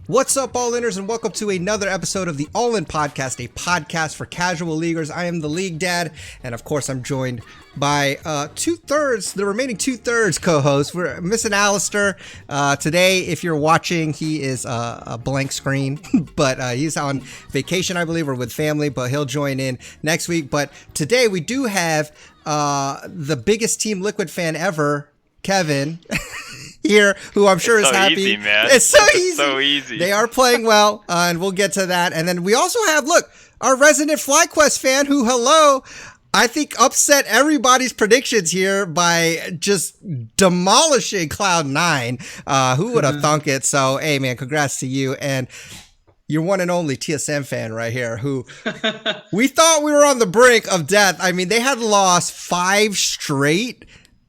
What's up, All-Inners, and welcome to another episode of the All-In Podcast, a podcast for casual leaguers. I am the League Dad, and of course, I'm joined by the remaining two-thirds co-hosts. We're missing Alistair. Today, if you're watching, he is a blank screen, but he's on vacation, I believe, or with family, but he'll join in next week. But today, we do have the biggest Team Liquid fan ever, Kevin. Here, who I'm sure is happy. Easy, man. It's so easy. So easy. They are playing well, and we'll get to that. And then we also have, our resident FlyQuest fan who, I think upset everybody's predictions here by just demolishing Cloud9. Who would have thunk it? So, hey, man, congrats to you. And your one and only TSM fan right here, who we thought we were on the brink of death. I mean, they had lost 5 straight,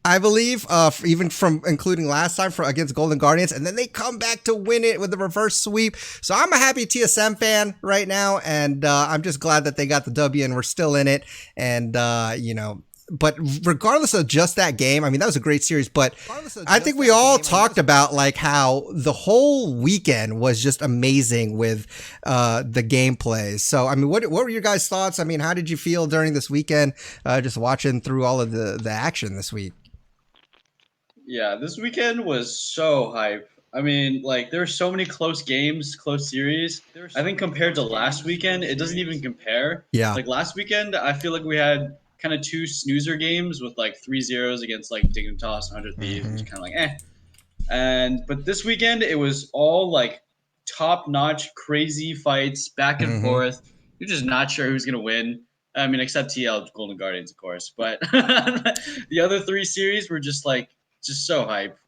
I believe, even from including last time against Golden Guardians, and then they come back to win it with the reverse sweep. So I'm a happy TSM fan right now, and I'm just glad that they got the W and we're still in it. And but regardless of just that game, I mean, that was a great series. But I think we all talked about how the whole weekend was just amazing with the gameplays. So I mean, what were your guys' thoughts? I mean, how did you feel during this weekend, just watching through all of the action this week? Yeah, this weekend was so hype. I mean, there were so many close games, close series. I think compared to last weekend, it doesn't even compare. Yeah. Last weekend, I feel like we had kind of 2 snoozer games with 3-0s against Dignitas and 100 Thieves, which is kind of but this weekend, it was all top-notch, crazy fights, back and forth. You're just not sure who's going to win. I mean, except TL Golden Guardians, of course. But the other 3 series were just so hype.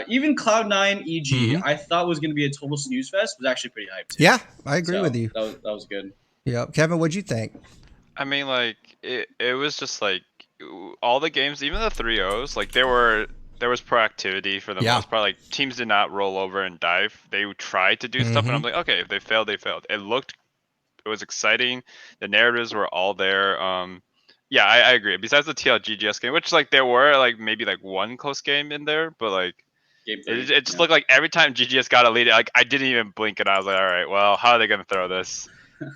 Even Cloud9 EG, I thought was going to be a total snooze fest, was actually pretty hyped too. Yeah, I agree with you. That was good. Yeah, Kevin, what'd you think? I mean, it was just all the games, even the 3-0s, there was proactivity for the most part. Teams did not roll over and dive. They tried to do stuff, and I'm like, okay, if they failed, they failed. It was exciting. The narratives were all there. Yeah, I agree. Besides the TL GGS game, which there were maybe one close game in there, but it just looked like every time GGS got a lead, I didn't even blink, and I was like, all right, well, how are they gonna throw this?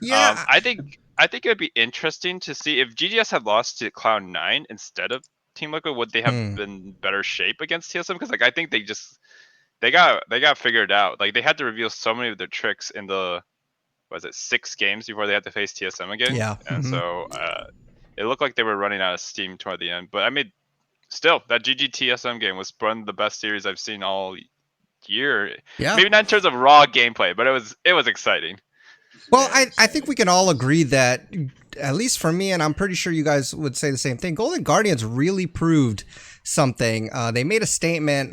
Yeah, I think it would be interesting to see if GGS had lost to Cloud9 instead of Team Liquid, would they have been in better shape against TSM? Because I think they got figured out. They had to reveal so many of their tricks in the 6 games before they had to face TSM again. Yeah, and so. It looked like they were running out of steam toward the end. But I mean, still, that GG TSM game was one of the best series I've seen all year. Yeah. Maybe not in terms of raw gameplay, but it was exciting. Well, I think we can all agree that, at least for me, and I'm pretty sure you guys would say the same thing, Golden Guardians really proved something. They made a statement,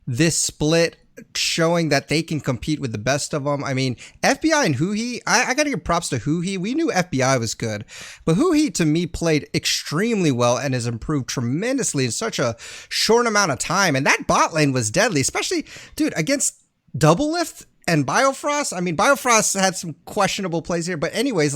this split, showing that they can compete with the best of them. I mean, FBI and Huhi, I gotta give props to Huhi. We knew FBI was good, but Huhi to me played extremely well and has improved tremendously in such a short amount of time. And that bot lane was deadly, especially, dude, against Doublelift and Biofrost. I mean, Biofrost had some questionable plays here, but anyways,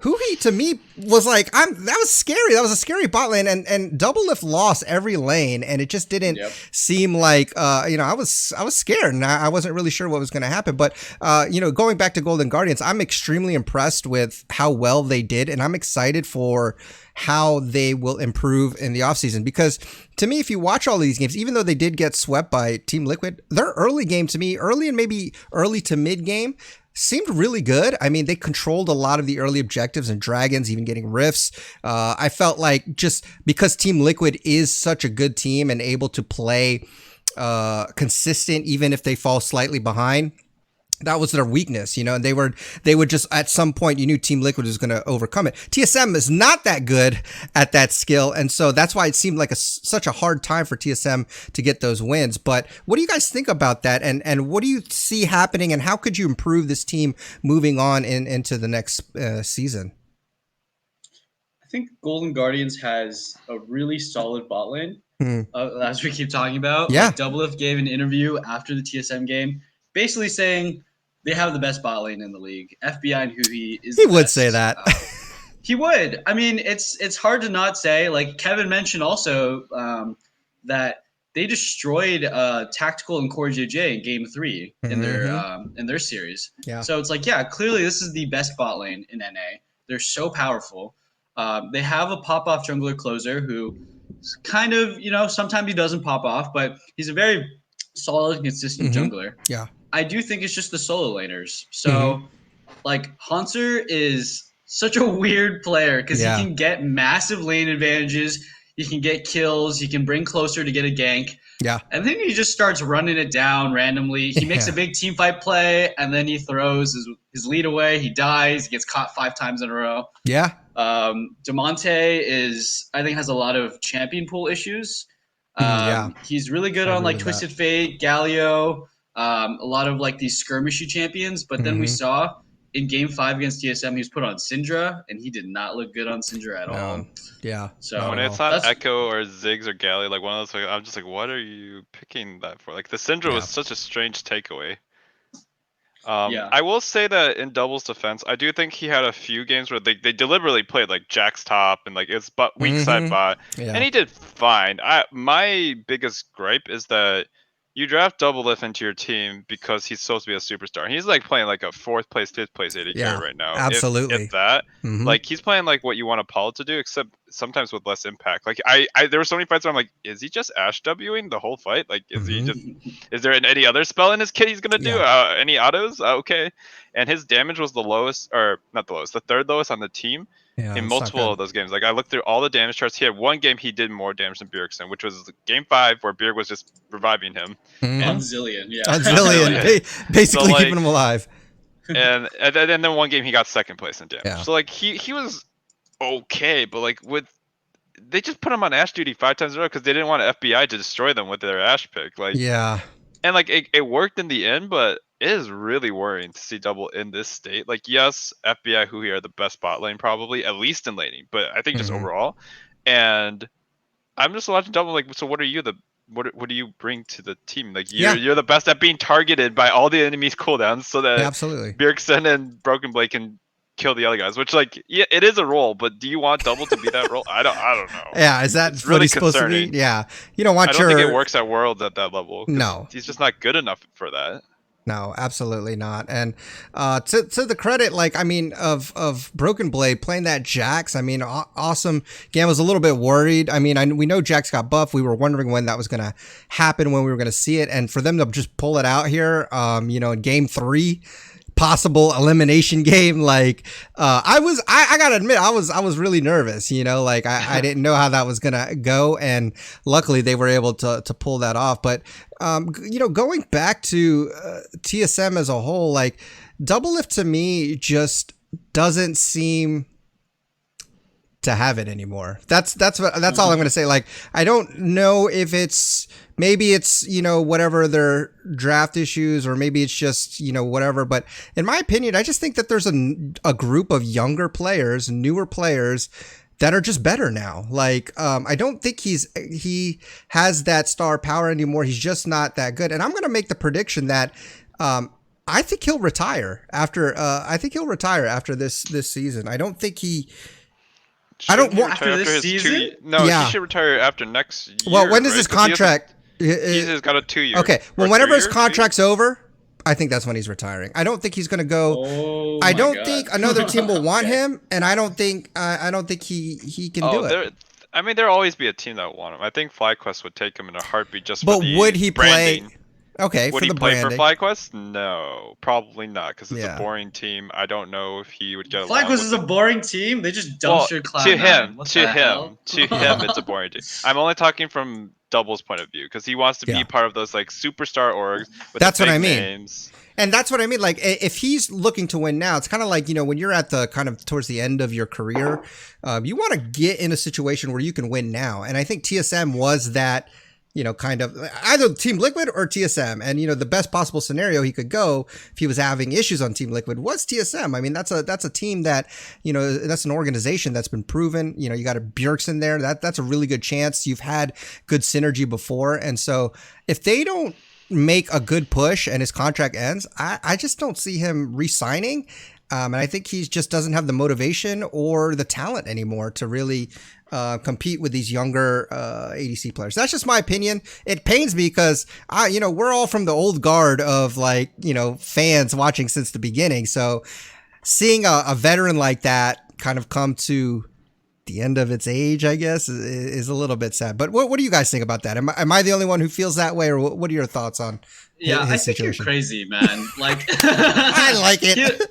Huhi to me was that was scary. That was a scary bot lane, and Doublelift lost every lane, and it just didn't seem like I was scared, and I wasn't really sure what was going to happen. But going back to Golden Guardians, I'm extremely impressed with how well they did, and I'm excited for how they will improve in the offseason. Because to me, if you watch all these games, even though they did get swept by Team Liquid, their early game to me, early and maybe early to mid game, seemed really good. I mean, they controlled a lot of the early objectives and dragons, even getting rifts. I felt like just because Team Liquid is such a good team and able to play consistent, even if they fall slightly behind, that was their weakness, and they would just, at some point, you knew Team Liquid was going to overcome it. TSM is not that good at that skill, and so that's why it seemed like such a hard time for TSM to get those wins. But what do you guys think about that, and what do you see happening, and how could you improve this team moving on into the next season? I think Golden Guardians has a really solid bot lane, as we keep talking about. Yeah. Doublelift gave an interview after the TSM game, basically saying they have the best bot lane in the league. FBI and Huhi is. He would say that. He would. I mean, it's hard to not say. Like Kevin mentioned also that they destroyed Tactical and Core JJ in Game 3 in their series. Yeah. So it's like, yeah, clearly this is the best bot lane in NA. They're so powerful. They have a pop-off jungler closer who kind of, sometimes he doesn't pop off, but he's a very solid and consistent jungler. Yeah. I do think it's just the solo laners. So, like, Hanser is such a weird player because he can get massive lane advantages. He can get kills. He can bring closer to get a gank. Yeah. And then he just starts running it down randomly. He makes a big team fight play, and then he throws his lead away. He dies. He gets caught 5 times in a row. Yeah. Demonte I think, has a lot of champion pool issues. He's really good on, like, Twisted Fate, Galio, a lot of, like, these skirmishy champions. But then we saw in Game 5 against TSM, he was put on Syndra, and he did not look good on Syndra at all. Yeah. So when it's not Echo or Ziggs or Galley, like one of those, like, I'm just like, what are you picking that for? Like the Syndra was such a strange takeaway. I will say that in doubles defense, I do think he had a few games where they deliberately played like Jack's top and like it's weak side bot, and he did fine. My biggest gripe is that you draft Doublelift into your team because he's supposed to be a superstar. And he's like playing like a 4th place, 5th place AD carry right now. Absolutely. If that, like he's playing like what you want Apollo to do, except sometimes with less impact. Like there were so many fights where I'm like, is he just Ashe Wing the whole fight? Like, is there any other spell in his kit he's gonna do? Any autos? Okay. And his damage was the lowest, or not the lowest, the 3rd lowest on the team. In multiple of those games. Like I looked through all the damage charts. He had one game he did more damage than Bjergsen, which was Game 5 where Bjerg was just reviving him. On Zillion, On Zillion, basically keeping him alive. And then one game he got 2nd place in damage. Yeah. So like he was okay, but like they just put him on Ashe duty 5 times in a row because they didn't want FBI to destroy them with their Ashe pick. Like and like it worked in the end, but it is really worrying to see Double in this state. Like, yes, FBI, who are the best bot lane probably, at least in laning, but I think just overall. And I'm just watching Double like, so what are you what do you bring to the team? Like you're the best at being targeted by all the enemies cooldowns so that Bjergsen and Broken Blade can kill the other guys, which like it is a role, but do you want Double to be that role? I don't know. Yeah, is that what he's supposed to be? Yeah, you don't want. I don't think it works at Worlds at that level. No, he's just not good enough for that. No, absolutely not. And to the credit, like, I mean, of Broken Blade playing that Jax, I mean, awesome. Gam was a little bit worried. I mean, we know Jax got buffed. We were wondering when that was going to happen, when we were going to see it. And for them to just pull it out here, in Game 3, possible elimination game, like I gotta admit I was really nervous, like I didn't know how that was gonna go, and luckily they were able to pull that off. But going back to TSM as a whole, like Doublelift to me just doesn't seem to have it anymore. That's all I'm gonna say. Like I don't know if maybe it's whatever their draft issues, or maybe it's just whatever, but in my opinion I just think that there's a group of younger players, newer players that are just better now. Like I don't think he has that star power anymore. He's just not that good, and I'm gonna make the prediction that I think he'll retire after this season. I don't think he after this season? He should retire after next year. Well, when does his contract? He's got a 2 year. Okay. Well, whenever his contract's over, I think that's when he's retiring. I don't think he's going to go. I don't think another team will want him, and I don't think he can do it. I mean, there'll always be a team that will want him. I think FlyQuest would take him in a heartbeat just for the would he branding. Play? Okay, would for he the play branding. for FlyQuest? No, probably not, because it's a boring team. I don't know if he would get along. FlyQuest is a boring team. They just dumpster Cloud9. To him, it's a boring team. I'm only talking from Double's point of view, because he wants to be part of those like superstar orgs. With that's what I mean. Names. And that's what I mean. Like, if he's looking to win now, it's kind of like, when you're at the kind of towards the end of your career, you want to get in a situation where you can win now. And I think TSM was that. Kind of either Team Liquid or TSM. And, the best possible scenario he could go if he was having issues on Team Liquid was TSM. I mean, that's a team that, that's an organization that's been proven. You got a Bjergsen there. That's a really good chance. You've had good synergy before. And so if they don't make a good push and his contract ends, I just don't see him re-signing. And I think he just doesn't have the motivation or the talent anymore to really compete with these younger ADC players. That's just my opinion. It pains me because we're all from the old guard of fans watching since the beginning. So seeing a veteran like that kind of come to the end of its age, I guess, is a little bit sad. But what do you guys think about that? Am I the only one who feels that way, or what are your thoughts on his I think situation? you're crazy, man. Like, I like it.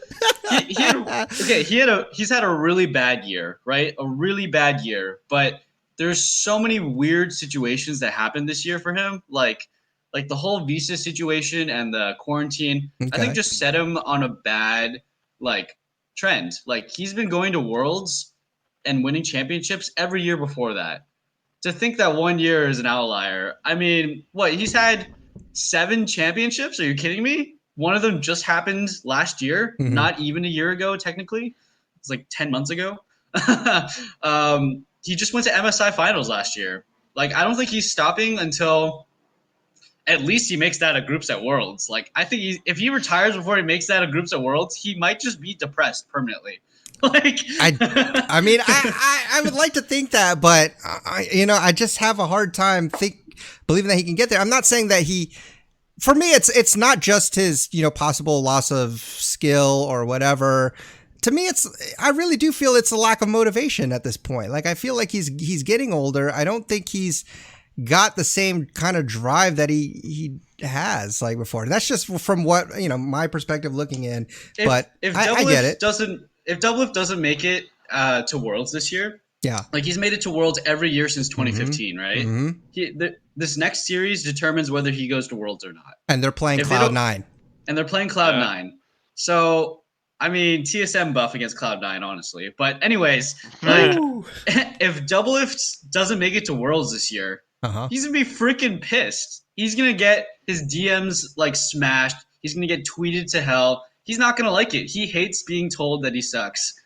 He's had a really bad year, right? A really bad year, but there's so many weird situations that happened this year for him, like the whole visa situation and the quarantine. Okay. I think just set him on a bad trend. Like, he's been going to Worlds and winning championships every year before that. To think that 1 year is an outlier. I mean, what, he's had 7 championships? Are you kidding me? One of them just happened last year, not even a year ago, technically. It's like 10 months ago. He just went to MSI finals last year. Like, I don't think he's stopping until at least he makes that a groups at Worlds. Like, I think if he retires before he makes that a groups at Worlds, he might just be depressed permanently. Like, I mean, I would like to think that, but I just have a hard time believing that he can get there. I'm not saying that for me, it's not just his, possible loss of skill or whatever. To me, I really do feel it's a lack of motivation at this point. Like, I feel like he's getting older. I don't think he's got the same kind of drive that he has like before. And that's just from what, my perspective looking in. But I get it. If Doublelift doesn't make it to Worlds this year, like, he's made it to Worlds every year since 2015, right? This next series determines whether he goes to Worlds or not. And they're playing Cloud9. So, I mean, TSM buff against Cloud9, honestly. But anyways, if Doublelift doesn't make it to Worlds this year, he's going to be freaking pissed. He's going to get his DMs, smashed. He's going to get tweeted to hell. He's not going to like it. He hates being told that he sucks.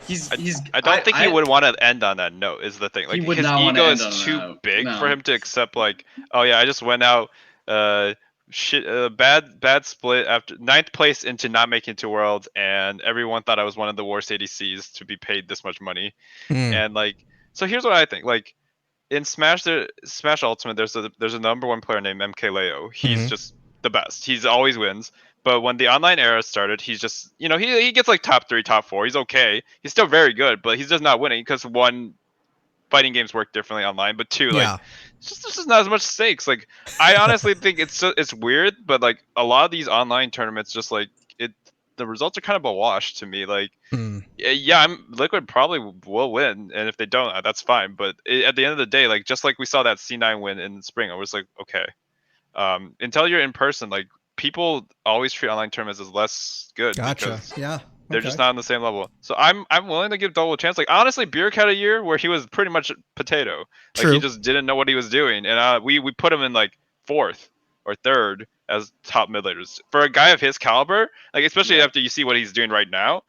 I don't think he would want to end on that note, is the thing. Like, his ego is too big for him to accept, oh yeah, I just went out bad split after 9th place into not making it to Worlds, and everyone thought I was one of the worst ADCs to be paid this much money. And so here's what I think. Like, in Smash Ultimate, there's a number 1 player named MKLeo. He's just the best. He's always wins. But when the online era started, he's just, he gets top 3, top 4. He's okay. He's still very good, but he's just not winning because, 1, fighting games work differently online, but 2, there's just not as much stakes. Like, I honestly think it's weird, but a lot of these online tournaments, just the results are kind of a wash to me. Like, Liquid probably will win, and if they don't, that's fine. But at the end of the day, just like we saw that C9 win in spring, I was like, okay. Until you're in person, people always treat online tournaments as less good. Gotcha. Because they're just not on the same level. So I'm willing to give Double a chance. Honestly, Bjerg had a year where he was pretty much potato. He just didn't know what he was doing, and we put him in 4th or 3rd as top mid laners for a guy of his caliber. Especially after you see what he's doing right now,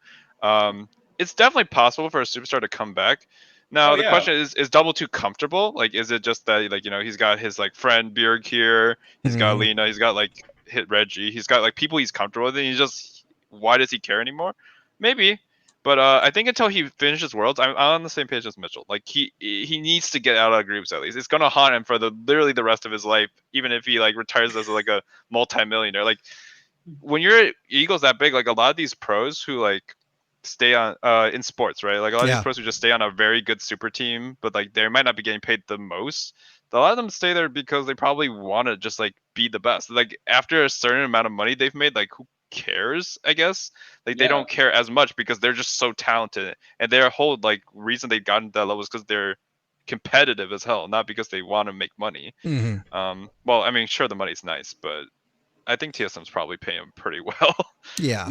it's definitely possible for a superstar to come back. Now the question is Double too comfortable? Is it just that he's got his friend Bjerg here, he's got Lina, he's got hit Reggie, he's got people he's comfortable with, and why does he care anymore? Maybe, but I think until he finishes Worlds, I'm on the same page as Mitchell. He needs to get out of groups at least. It's gonna haunt him for literally the rest of his life, even if he retires as a multi-millionaire. When your ego's that big, a lot of these pros who stay on in sports, right? A lot of these pros who just stay on a very good super team, but they might not be getting paid the most. A lot of them stay there because they probably want to just be the best. After a certain amount of money they've made, who cares? I guess they don't care as much because they're just so talented, and their whole reason they got into that level is because they're competitive as hell, not because they want to make money. Well, I mean, sure, the money's nice, but I think TSM's probably paying him pretty well. Yeah.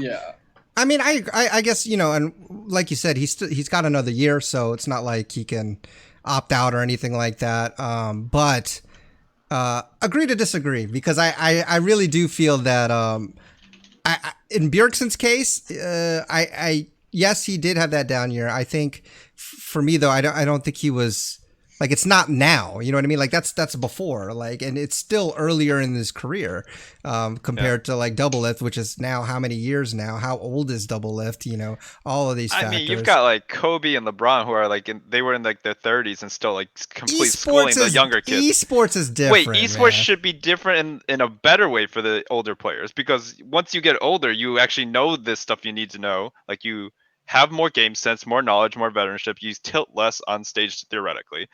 I mean, I guess, and like you said, he's got another year, so it's not like he can opt out or anything like that. But agree to disagree, because I really do feel that in Bjergsen's case, yes, he did have that down year. I think for me though, I don't think he was Like it's not now, you know what I mean? Like that's before, like, and it's still earlier in his career compared to like Doublelift, which is now how many years now? How old is Doublelift? You know, all of these factors. I mean, you've got like Kobe and LeBron who are like they were in like their 30s and still like complete schooling the younger kids. Esports is different. Wait, esports should be different in a better way for the older players, because once you get older, you actually know this stuff you need to know. Like you have more game sense, more knowledge, more veteranship. You tilt less on stage theoretically.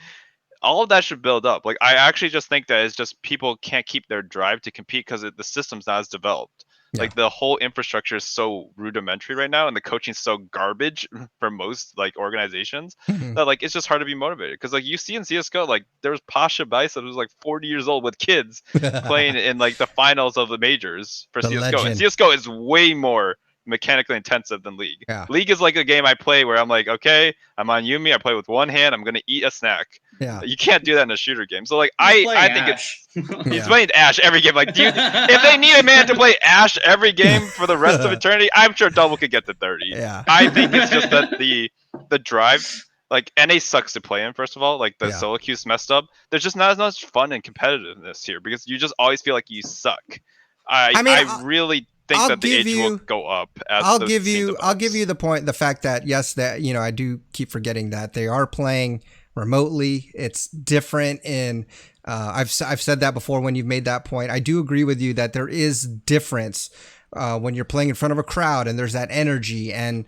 All of that should build up. Like I actually just think that it's just people can't keep their drive to compete because the system's not as developed. Yeah. Like the whole infrastructure is so rudimentary right now, and the coaching's so garbage for most like organizations that like it's just hard to be motivated. Because like you see in CS:GO, like there was Pasha Bicep who was like 40 years old with kids playing in like the finals of the majors for CS:GO. Legend. And CS:GO is way more mechanically intensive than League. Yeah. League is like a game I play where I'm like, okay, I'm on Yumi, I play with one hand, I'm gonna eat a snack. Yeah. You can't do that in a shooter game. So like I think Ash. He's playing Ash every game. Like if they need a man to play Ash every game for the rest of eternity, I'm sure Double could get to 30. Yeah. I think it's just that the drive, like NA sucks to play in, first of all. Like the solo queue's messed up. There's just not as much fun and competitiveness here because you just always feel like you suck. I really think that the age will go up. I'll give you the fact that yes, that you know I do keep forgetting that they are playing remotely. It's different in I've said that before when you've made that point. I do agree with you that there is difference when you're playing in front of a crowd and there's that energy. And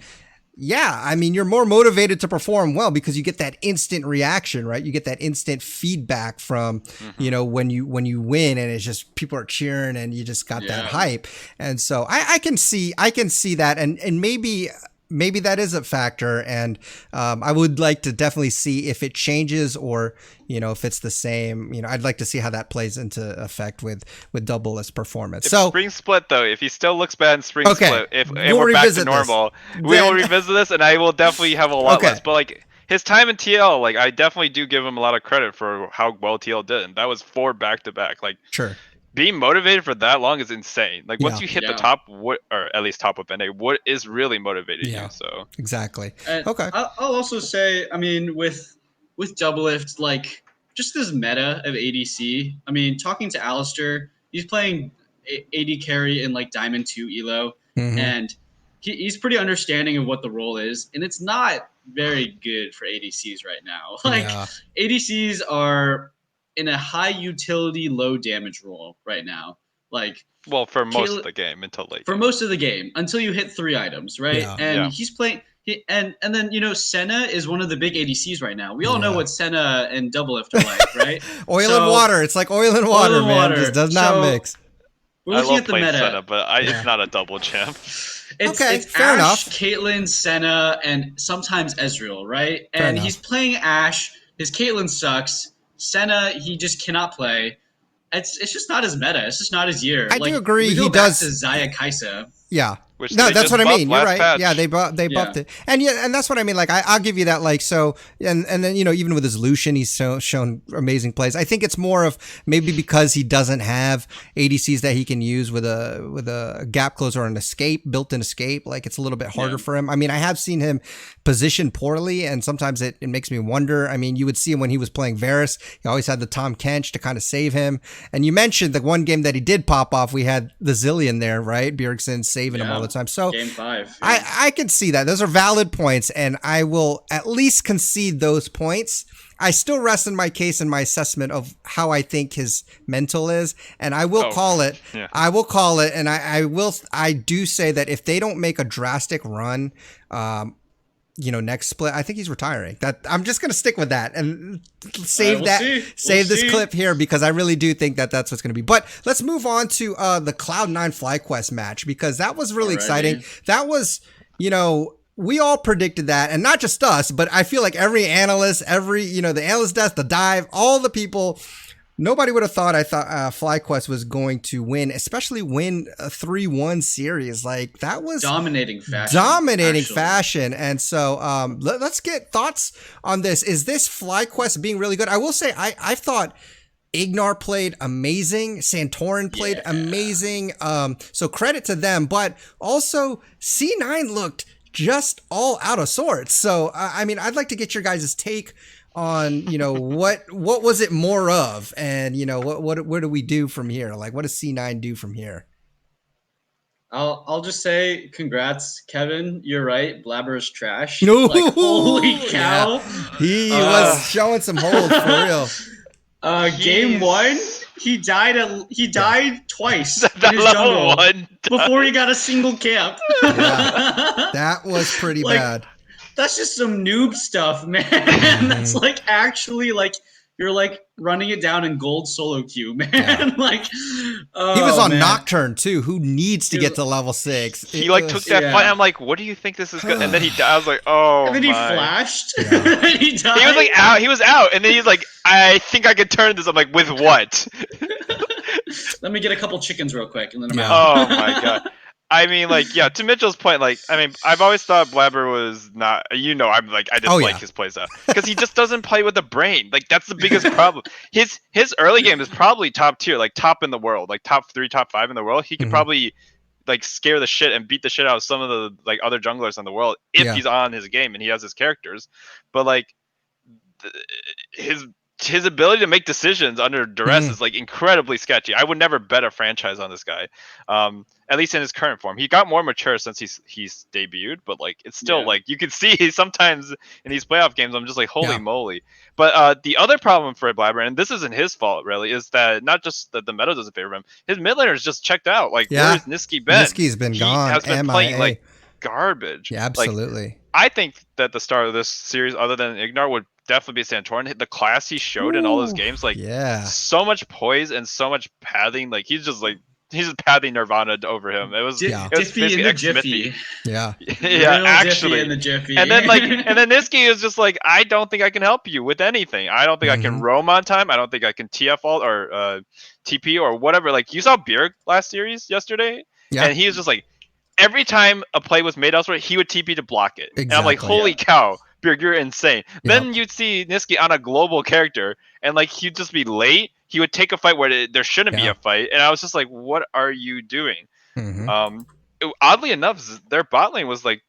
yeah, I mean, you're more motivated to perform well because you get that instant reaction, right? You get that instant feedback from, you know, when you win and it's just people are cheering and you just got that hype. And so I can see that. And maybe that is a factor. And I would like to definitely see if it changes or, you know, if it's the same. You know, I'd like to see how that plays into effect with Doublelift's performance. So Spring Split, though, if he still looks bad in Spring Split, and we're back to normal, we will revisit this, and I will definitely have a lot less. But like his time in TL, like I definitely do give him a lot of credit for how well TL did, and that was 4 back-to-back. Like sure. Being motivated for that long is insane. Like once you hit the top, or at least top of NA, what is really motivating you? So exactly. Okay. I'll also say, I mean, with Doublelift, like just this meta of ADC. I mean, talking to Alistair, he's playing AD carry in like Diamond 2 Elo, and he's pretty understanding of what the role is, and it's not very good for ADCs right now. Like ADCs are in a high utility, low damage role right now. Like, well, for most of the game until late. For most of the game until you hit 3 items, right? Yeah. And he's playing. And then you know Senna is one of the big ADCs right now. We all know what Senna and Doublelift are like, right? Oil and water. It's like oil and water, man. It just does not mix. We're looking at the meta. Senna, but it's not a double champ. It's fair enough. Caitlyn, Senna, and sometimes Ezreal, right? And he's playing Ashe. His Caitlyn sucks. Senna, he just cannot play. It's just not his meta. It's just not his year. I do agree. He does. To Xayah Kaisa. Yeah. No, that's what I mean. You're right. Patch. Yeah, they buffed it, and that's what I mean. Like I'll give you that. Like so, and then you know even with his Lucian, he's shown amazing plays. I think it's more of maybe because he doesn't have ADCs that he can use with a gap closer or an built-in escape. Like it's a little bit harder for him. I mean, I have seen him positioned poorly, and sometimes it makes me wonder. I mean, you would see him when he was playing Varus. He always had the Tom Kench to kind of save him. And you mentioned the one game that he did pop off. We had the Zillion there, right? Bjergsen saving him all the time. So Game 5. I can see that. Those are valid points, and I will at least concede those points. I still rest in my case in my assessment of how I think his mental is, and I will call it. Yeah. I will call it, and I do say that if they don't make a drastic run, next split, I think he's retiring. That I'm just gonna stick with that and save this clip here because I really do think that that's what's gonna be. But let's move on to the Cloud9 FlyQuest match because that was really exciting. That was, we all predicted that, and not just us, but I feel like every analyst, the analyst desk, the dive, all the people. Nobody would have thought FlyQuest was going to win, especially win a 3-1 series. Like that was dominating fashion. And so let's get thoughts on this. Is this FlyQuest being really good? I will say I thought Ignar played amazing. Santorin played amazing. So credit to them, but also C9 looked just all out of sorts. So, I mean, I'd like to get your guys' take on, you know, what was it more of, and you know, what do we do from here? Like, what does C9 do from here? I'll just say congrats, Kevin. You're right. Blabber is trash. No, Like holy cow. yeah. He was showing some holes for real. Game one, he died twice in That his level jungle 1 before he got a single camp. Yeah. That was pretty Like, bad. That's just some noob stuff, man. That's like actually like you're like running it down in gold solo queue, man. Yeah. Like He was on Nocturne too. Who needs to get to level 6? He like took that fight. I'm like, what do you think this is good? And then he died. I was like, oh. And then he my. flashed. Yeah. And then he died. He was like out. He was out, and then he's like, I think I could turn this. I'm like, with what? Let me get a couple chickens real quick, and then I'm Yeah. out. Oh my god. I mean, like, yeah. To Mitchell's point, like, I mean, I've always thought Blabber was not. You know, I'm like, I dislike his playstyle because he just doesn't play with the brain. Like, that's the biggest problem. His early game is probably top tier, like top in the world, like top 3, top 5 in the world. He could probably like scare the shit and beat the shit out of some of the like other junglers in the world if he's on his game and he has his characters. But like, his ability to make decisions under duress is like incredibly sketchy. I would never bet a franchise on this guy. At least in his current form. He got more mature since he's debuted, but like it's still like you can see sometimes in these playoff games I'm just like holy moly. But the other problem for Blabber, and this isn't his fault really, is that not just that the meta doesn't favor him, his mid laner is just checked out. Like where's Niski been? Niski's been gone. He has been playing like garbage. Yeah, absolutely. Like, I think that the start of this series, other than Ignar, would definitely be Santorin. The class he showed in all his games, like so much poise and so much pathing. Like he's just pathing Nirvana over him. It was it was Diffie in the Jiffy. Yeah. Yeah, actually. In the Jiffy. And then Niski is just like, I don't think I can help you with anything. I don't think I can roam on time. I don't think I can TF ult or TP or whatever. Like you saw Bjerg last series yesterday, and he was just like, every time a play was made elsewhere, he would TP to block it. And I'm like, holy cow, Bjerg, you're insane. Then you'd see Niski on a global character, and like he'd just be late. He would take a fight where there shouldn't be a fight, and I was just like, what are you doing? Oddly enough, their bot lane was like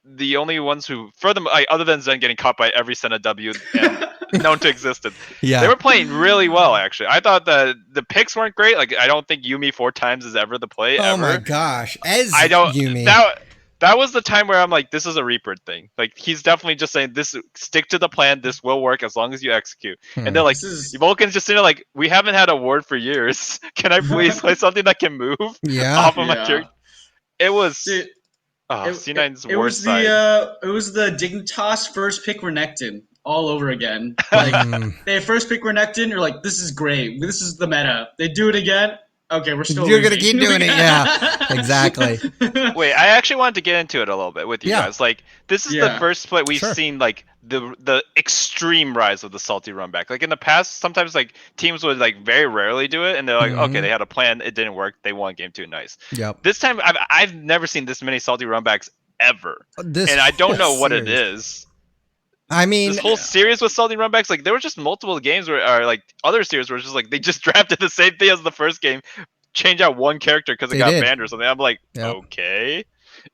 the only ones who, furthermore, like, other than Zen getting caught by every Senna W and known to existed, they were playing really well. Actually, I thought that the picks weren't great. Like, I don't think Yuumi 4 times is ever the play. Oh ever. my gosh, Yuumi. That was the time where I'm like, this is a Reaper thing. Like, he's definitely just saying, this, stick to the plan. This will work as long as you execute. And they're like, Vulcan's just sitting there like, we haven't had a ward for years. Can I please play something that can move off of my character? It was C9's worst side. It was the Dignitas first pick Renekton all over again. Like, they first pick Renekton, you're like, this is great. This is the meta. They do it again. Okay, we're still. You're gonna keep doing it, yeah. Exactly. Wait, I actually wanted to get into it a little bit with you guys. Like, this is the first split we've seen like the extreme rise of the salty run back. Like in the past, sometimes like teams would like very rarely do it, and they're like, okay, they had a plan, it didn't work, they won game 2, nice. Yep. This time, I've never seen this many salty run backs ever, and I don't know what it is. I mean, this whole series with salty runbacks, like there were just multiple games where, or like other series where it's just like they just drafted the same thing as the first game, change out one character because it got banned or something. I'm like, okay,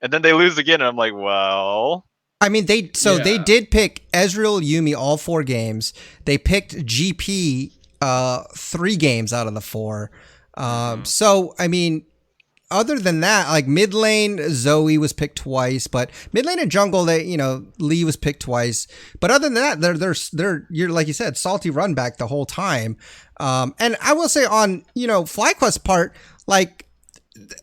and then they lose again, and I'm like, well. I mean, they did pick Ezreal, Yuumi all 4 games. They picked GP 3 games out of the 4. So I mean, other than that, like mid lane, Zoe was picked twice, but mid lane and jungle, Lee was picked twice. But other than that, you're like you said, salty run back the whole time. And I will say on, FlyQuest's part, like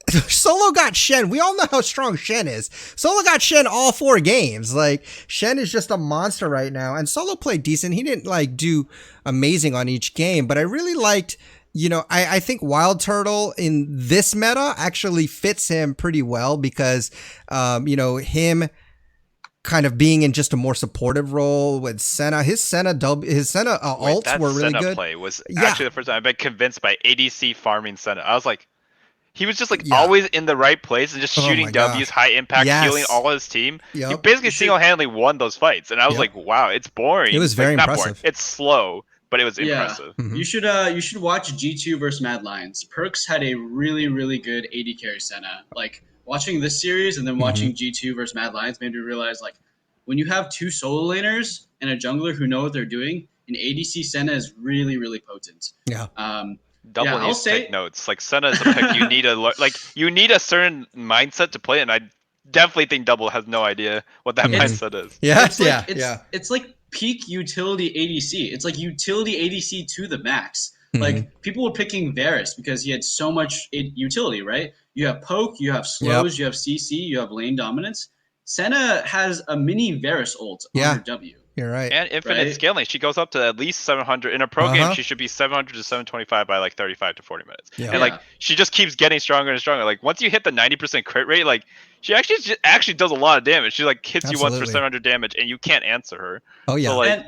Solo got Shen. We all know how strong Shen is. Solo got Shen all 4 games. Like Shen is just a monster right now. And Solo played decent. He didn't like do amazing on each game, but I really liked. I think Wild Turtle in this meta actually fits him pretty well because, him kind of being in just a more supportive role with Senna. His Senna ults were really Senna good. Play was actually the first time I've been convinced by ADC farming Senna. I was like, he was just like always in the right place and just shooting W's, high impact, healing all his team. Yep. He basically single-handedly won those fights, and I was like, wow, it's boring. It was very impressive. Not boring. It's slow. But it was impressive. Mm-hmm. You should watch G2 versus Mad Lions. Perks had a really, really good AD carry Senna. Like watching this series and then watching G2 versus Mad Lions made me realize like when you have two solo laners and a jungler who know what they're doing, an ADC Senna is really, really potent. Yeah. Double needs to take notes. Like Senna is a pick you need you need a certain mindset to play it, and I definitely think Double has no idea what that mindset is. Yeah, it's like peak utility ADC. It's like utility ADC to the max. Like people were picking Varus because he had so much utility, right? You have poke, you have slows, you have CC, you have lane dominance. Senna has a mini Varus ult on her W. You're right. And infinite scaling. She goes up to at least 700. In a pro game, she should be 700 to 725 by like 35 to 40 minutes. Yeah. And like she just keeps getting stronger and stronger. Like once you hit the 90% crit rate, like she actually does a lot of damage. She like hits you once for 700 damage and you can't answer her. Oh yeah. So, like,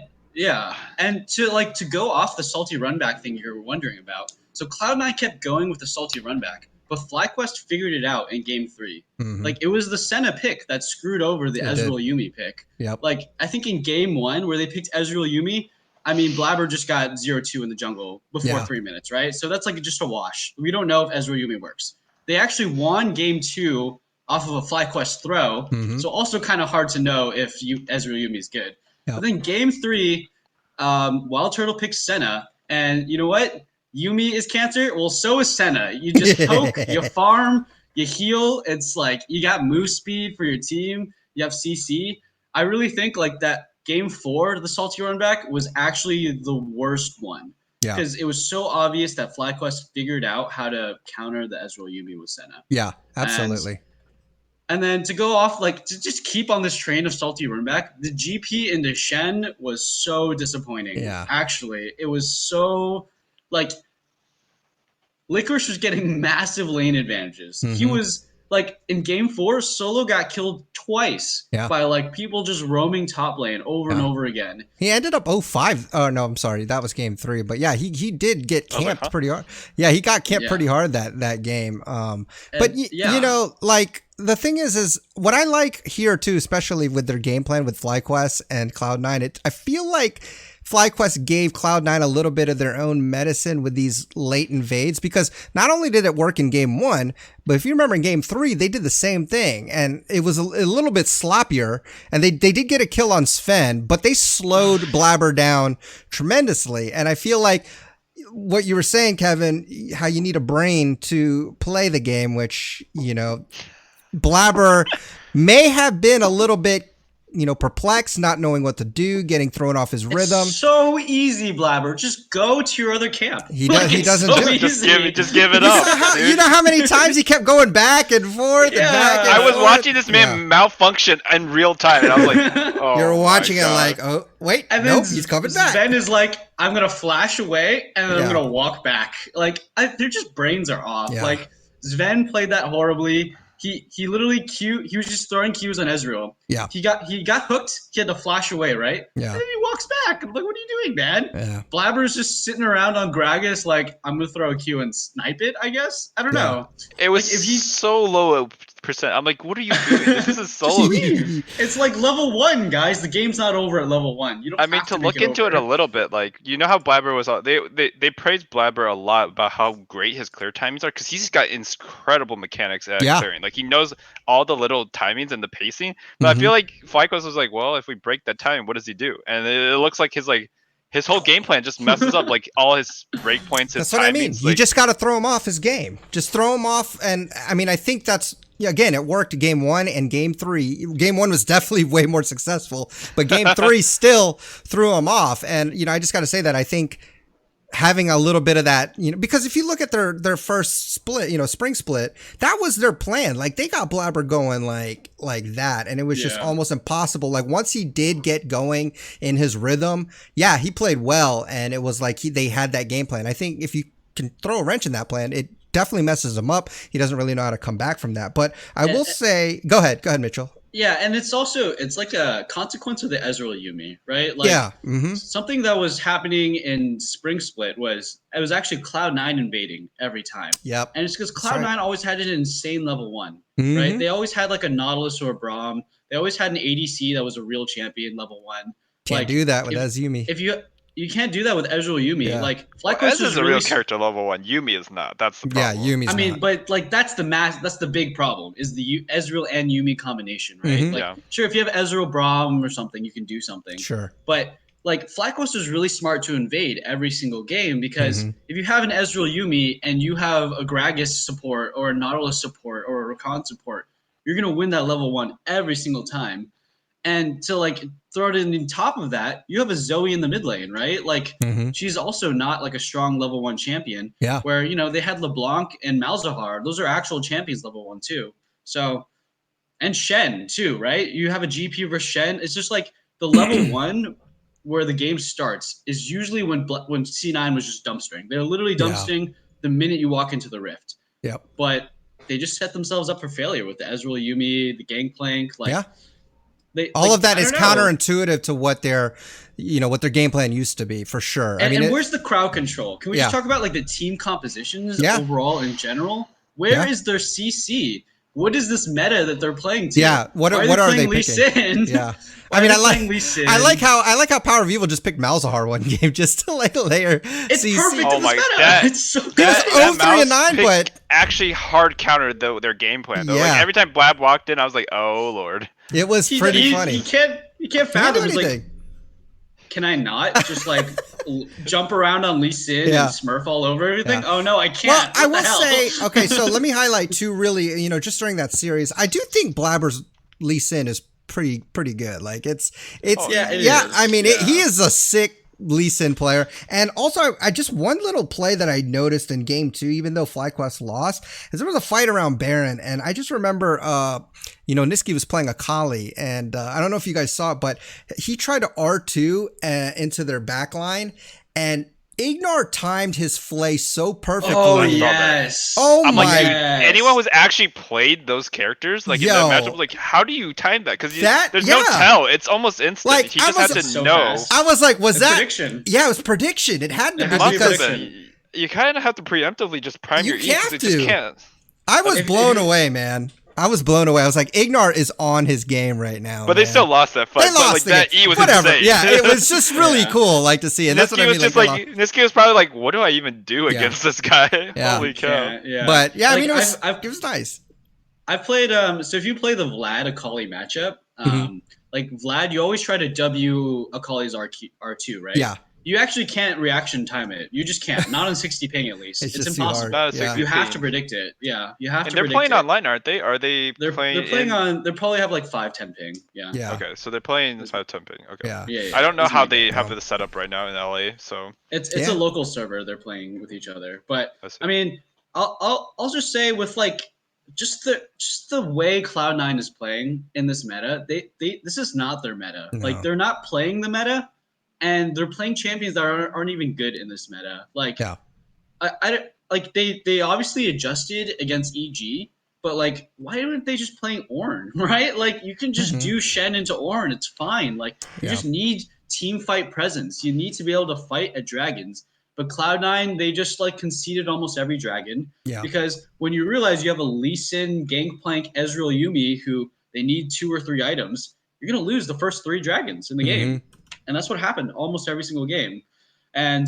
and to go off the salty run back thing you were wondering about. So Cloud9 kept going with the salty run back, but FlyQuest figured it out in game 3. Like it was the Senna pick that screwed over the Ezreal Yuumi pick. Like I think in game 1 where they picked Ezreal Yuumi, I mean Blabber just got 0-2 in the jungle before 3 minutes, right? So that's like just a wash. We don't know if Ezreal Yuumi works. They actually won game 2 off of a FlyQuest throw, so also kind of hard to know if Ezreal Yuumi is good. But then game 3, Wild Turtle picks Senna, and you know what? Yuumi is cancer. Well, so is Senna. You just poke, you farm, you heal. It's like you got move speed for your team. You have CC. I really think like that game 4, the salty run back was actually the worst one because it was so obvious that FlyQuest figured out how to counter the Ezreal Yuumi with Senna. Yeah, absolutely. And then to go off, like, to just keep on this train of salty run back, the GP into Shen was so disappointing. Yeah. Actually, it was so, like, Licorice was getting massive lane advantages. He was, like, in game 4, Solo got killed twice by, like, people just roaming top lane over and over again. He ended up 0-5. Oh, no, I'm sorry. That was game 3. But, yeah, he did get camped pretty hard. Yeah, he got camped pretty hard that game. But, you know, like, the thing is what I like here, too, especially with their game plan with FlyQuest and Cloud9, I feel like FlyQuest gave Cloud9 a little bit of their own medicine with these late invades, because not only did it work in game 1, but if you remember in game 3, they did the same thing, and it was a little bit sloppier, and they did get a kill on Sven, but they slowed Blabber down tremendously, and I feel like what you were saying, Kevin, how you need a brain to play the game, which, you know, Blabber may have been a little bit, you know, perplexed, not knowing what to do, getting thrown off his rhythm. It's so easy, Blabber. Just go to your other camp. He doesn't do it. Just give it up. You know how many times he kept going back and forth and back and I was forth? watching this man malfunction in real time, and I was like, oh, you're watching it like, oh, wait, and nope, he's coming back. Sven is like, I'm going to flash away, and then I'm going to walk back. Like, they're just brains are off. Like, Sven played that horribly. He literally he was just throwing Qs on Ezreal. Yeah. He got hooked. He had to flash away, right? Yeah. And then he walks back. I'm like, what are you doing, man? Yeah. Blabber's just sitting around on Gragas like, I'm gonna throw a Q and snipe it, I guess. I don't know. It was like, so low a percent. I'm like, what are you doing? This is solo queue. It's like level 1, guys. The game's not over at level 1. You don't I mean, to look into it a little bit, like, you know how Blabber was they praised Blabber a lot about how great his clear timings are, because he's got incredible mechanics at clearing. Like, he knows all the little timings and the pacing. But I feel like FlyQuest was like, well, if we break that time, what does he do? And it looks like his whole game plan just messes up like all his breakpoints. That's what I mean. Like, you just got to throw him off his game. Just throw him off. And I mean, I think that's, again, it worked game 1 and game 3. Game 1 was definitely way more successful, but game 3 still threw him off. And, you know, I just got to say that I think having a little bit of that, you know, because if you look at their first split, you know, spring split, that was their plan. Like, they got Blabber going like that, and it was just almost impossible. Like, once he did get going in his rhythm, he played well, and it was like they had that game plan. I think if you can throw a wrench in that plan, it definitely messes him up. He doesn't really know how to come back from that. But I will say, go ahead, Mitchell. Yeah, and it's like a consequence of the Ezreal Yuumi, right? Like, something that was happening in Spring Split was actually Cloud9 invading every time. Yep. And it's because Cloud9 always had an insane level 1, right? They always had like a Nautilus or a Braum. They always had an ADC that was a real champion level 1. Can't do that with Ezreal Yuumi. you can't do that with Ezreal Yuumi. Yeah. Like Ez FlyQuest is a real character level 1. Yuumi is not. That's the problem. Yeah, Yumi's I mean, not. but like that's the big problem is the Ezreal and Yuumi combination, right? Mhm. Like, sure, if you have Ezreal Braum or something, you can do something. Sure. But like FlyQuest is really smart to invade every single game because Mhm. if you have an Ezreal Yuumi and you have a Gragas support or a Nautilus support or a Rakan support, you're gonna win that level 1 every single time. And to like throw it in on top of that, you have a Zoe in the mid lane, right? Like Mhm. she's also not like a strong level 1 champion. Yeah. Where they had LeBlanc and Malzahar; those are actual champions level 1 too. So and Shen too, right? You have a GP versus Shen. It's just like the level 1 where the game starts is usually when C9 was just dumpstering. They're literally dumpstering the minute you walk into the rift. Yep. But they just set themselves up for failure with the Ezreal Yuumi, the Gangplank, like. Yeah. They, All like, of that I is don't know. counterintuitive to what their game plan used to be, for sure. And where's the crowd control? Can we just Yeah. talk about like the team compositions Yeah. overall in general? Where is Yeah. their CC? What is this meta that they're playing to? Yeah, what Why are they playing Lee picking? Sin? Yeah. Why I mean, are I they like playing Lee Sin? I like how Power of Evil just picked Malzahar one game just to like layer It's CC. perfect Oh in this my- meta. that- It's so He was good. 0-3 and mouse 9, pick but actually hard countered their game plan though. Yeah. Like every time Blab walked in, I was like, oh lord. it was pretty funny. He can't He can't fathom. do He's like, anything. can I not just like jump around on Lee Sin Yeah. and Smurf all over everything? Yeah. Oh no, I Well, can't. I What will the hell? say, okay, so let me highlight two really, just during that series, I do think Blabber's Lee Sin is pretty good. Like it's Oh, yeah, it yeah. is. I mean, Yeah. he is a sick Lee Sin player. And also, I just one little play that I noticed in game 2, even though FlyQuest lost, is there was a fight around Baron, and I just remember, Niski was playing Akali, and I don't know if you guys saw it, but he tried to R2 into their backline, and Ignar timed his flay so perfectly. Oh I saw that. yes. Oh I'm my! like, Yes. anyone who's actually played those characters, like in Yo. that matchup, like how do you time that? Because there's no yeah. tell. It's almost instant. Like, He I just had was- to so know. fast. I was like, was It's that prediction? Yeah, it was prediction. It had to It be has to be because prediction. You kind of have to preemptively just prime You your E because have it just to. can't. I was If- blown if- away, man. I was blown away. I was like, Ignar is on his game right now. But they man. still lost that fight. They lost but like the that game. E was Whatever. insane. Yeah, it was just really Yeah. cool, like to see, and that's what I Niski mean. was just they like, lost. Niski was probably like, what do I even do against this guy? Yeah. Holy cow! Yeah. But yeah, I Like, mean, it was I've it was nice. I've played so if you play the Vlad Akali matchup, Mhm. like Vlad, you always try to W Akali's R2, right? Yeah, You actually can't reaction time it. You just can't. Not on 60 ping at least. It's It's, just too impossible. hard. Not a Yeah. 60 You have ping. to predict it. Yeah, you have And to they're predict playing it. online, aren't they? Are they They're playing playing in- on. They probably have like 5-10 ping. Yeah. yeah, Okay, so they're playing 5-10 ping. Okay. yeah. Yeah. I don't know It's how gonna be they have Yeah. the setup right now in LA, so It's Yeah. a local server. They're playing with each other. But I see. I mean, I'll just say with like just the way Cloud9 is playing in this meta, they this is not their meta. No. Like they're not playing the meta, and they're playing champions that aren't even good in this meta. Like Yeah. I don't like they obviously adjusted against EG, but like why aren't they just playing Ornn, right? Like you can just Mhm. do Shen into Ornn, it's fine. Like you Yeah. just need team fight presence. You need to be able to fight at dragons. But Cloud9, they just like conceded almost every dragon. Yeah. Because when you realize you have a Lee Sin, Gangplank, Ezreal, Yuumi, who they need 2 or 3 items, you're gonna lose the first 3 dragons in the game. And that's what happened almost every single game. And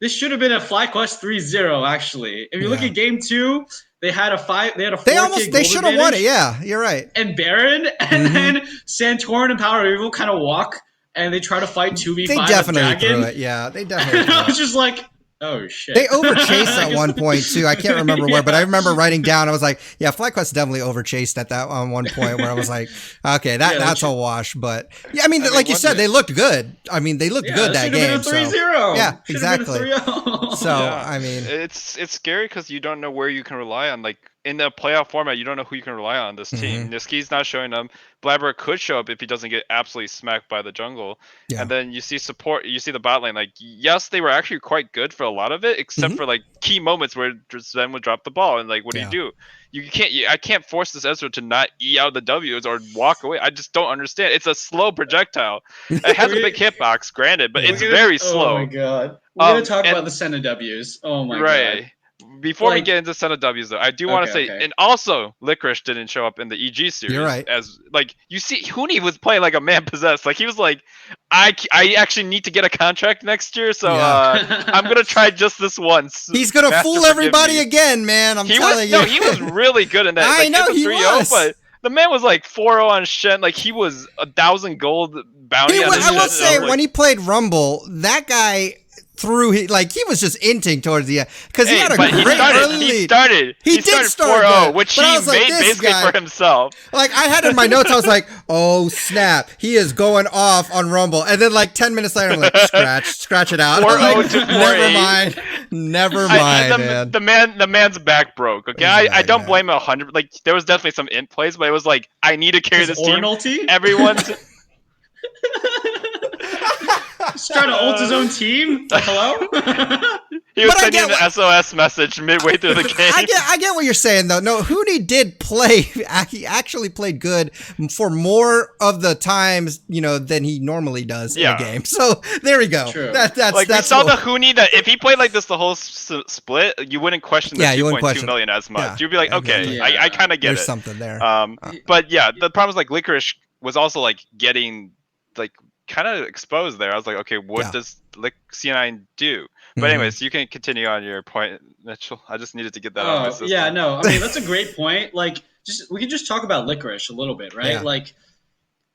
this should have been a FlyQuest 3-0, actually. If you look Yeah. at game 2, they had a 4 They should have won it. Yeah, you're right. And Baron, and Mhm. then Santorin and Power of Evil kind of walk, and they try to fight 2v5 They with definitely Dragon. threw it. Yeah, they definitely. And threw I it. was just like, oh shit. They overchased at one point too. I can't remember where, but I Yeah. remember writing down. I was like, "Yeah, FlyQuest definitely overchased at that on one point." Where I was like, "Okay, Yeah, that's a wash." But yeah, I mean, like you said, they looked good. I mean, they looked good that should've been game. a 3-0. Yeah, Should've exactly. been a 3-0. So Yeah. I mean, it's scary because you don't know where you can rely on. Like in the playoff format, you don't know who you can rely on this team. Mm-hmm. Niski's not showing up. Blabber could show up if he doesn't get absolutely smacked by the jungle. Yeah. And then you see support. You see the bot lane. Like yes, they were actually quite good for a lot of it, except Mhm. for like key moments where Zen would drop the ball. And like, what Yeah. do you do? I can't force this Ezra to not E out the W's or walk away. I just don't understand. It's a slow projectile. It has a big hitbox, granted, but it's very slow. Oh my god. We're gonna talk and- about the Senna W's. Oh my Right. god. before we Like- get into Son of W's though, I do want to say, okay. and also Licorice didn't show up in the EG series. You're right. As like you see, Huni was playing like a man possessed. Like he was like, I actually need to get a contract next year, so I'm gonna try just this once. He's gonna Master, fool forgive everybody me. again, man. I'm telling you. No, he was really good in that. I Like, know in the he 3-0, was. but the man was like 4-0 on Shen. Like he was 1,000 gold bounty on his I will Shen, say, and I was when he played Rumble, that guy threw he was just inting towards the end because he had a but great early he lead. started. He did start 4-0, good, which but I he was like, made this basically guy- for himself. Like I had in my notes, I was like, "Oh snap, he is going off on Rumble," and then like 10 minutes later, I'm like, "Scratch it out." I'm 4-0 like, to 4-8. never mind, man. The man's back broke. Okay, I don't blame him 100. Like there was definitely some int plays, but it was like I need to carry this team. Ornalty? Everyone's. He's trying to ult his own team. Hello? He was But I sending get an SOS message midway through the game. I get what you're saying though. No, Huni did play. He actually played good for more of the times, than he normally does in a game. So there we go. True. That's like we saw the Huni that if he played like this the whole split, you wouldn't question the 2.2 million as much. Yeah, You'd be like, okay, I kind of get There's it. something there. But yeah, the problem is like Licorice was also like getting like kind of exposed there. I was like, okay, what does C9 do? But anyways, you can continue on your point, Mitchell. I just needed to get that off my system. Yeah, no, I mean that's a great point. Like, we can just talk about Licorice a little bit, right? Yeah. Like,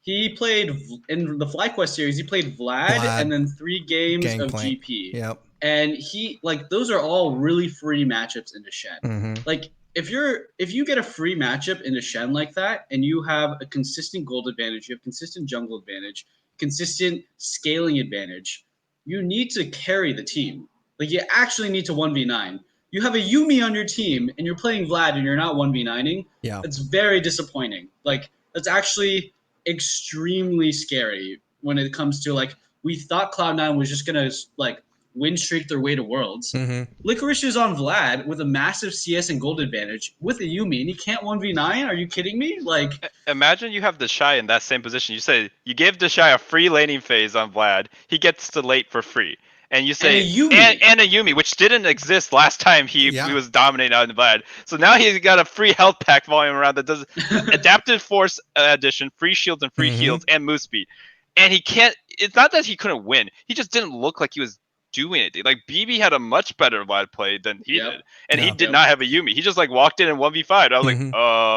he played in the FlyQuest series. He played Vlad. And then 3 games of GP. Yep. And he those are all really free matchups into Shen. Mm-hmm. Like, if you get a free matchup into Shen like that, and you have a consistent gold advantage, you have consistent jungle advantage, consistent scaling advantage, you need to carry the team. Like, you actually need to 1v9. You have a Yuumi on your team, and you're playing Vlad, and you're not 1v9ing. Yeah. It's very disappointing. Like, that's actually extremely scary when it comes to, like, we thought Cloud9 was just going to, like, win streak their way to Worlds. Mm-hmm. Licorice is on Vlad with a massive CS and gold advantage with a Yuumi, and he can't 1v9? Are you kidding me? Like, imagine you have Deshai in that same position. You say you gave Deshai a free laning phase on Vlad. He gets to late for free. And you say and a Yuumi, which didn't exist last time he was dominating out in Vlad. So now he's got a free health pack volume around that does adaptive force addition, free shields and free heals, and move speed. And he can't. It's not that he couldn't win. He just didn't look like he was doing it. Like BB had a much better Vlad play than he did, and he did not have a Yuumi. He just like walked in 1v5. I was like,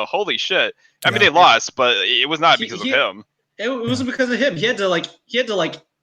holy shit. I mean, they lost, but it was not because of him. It wasn't because of him.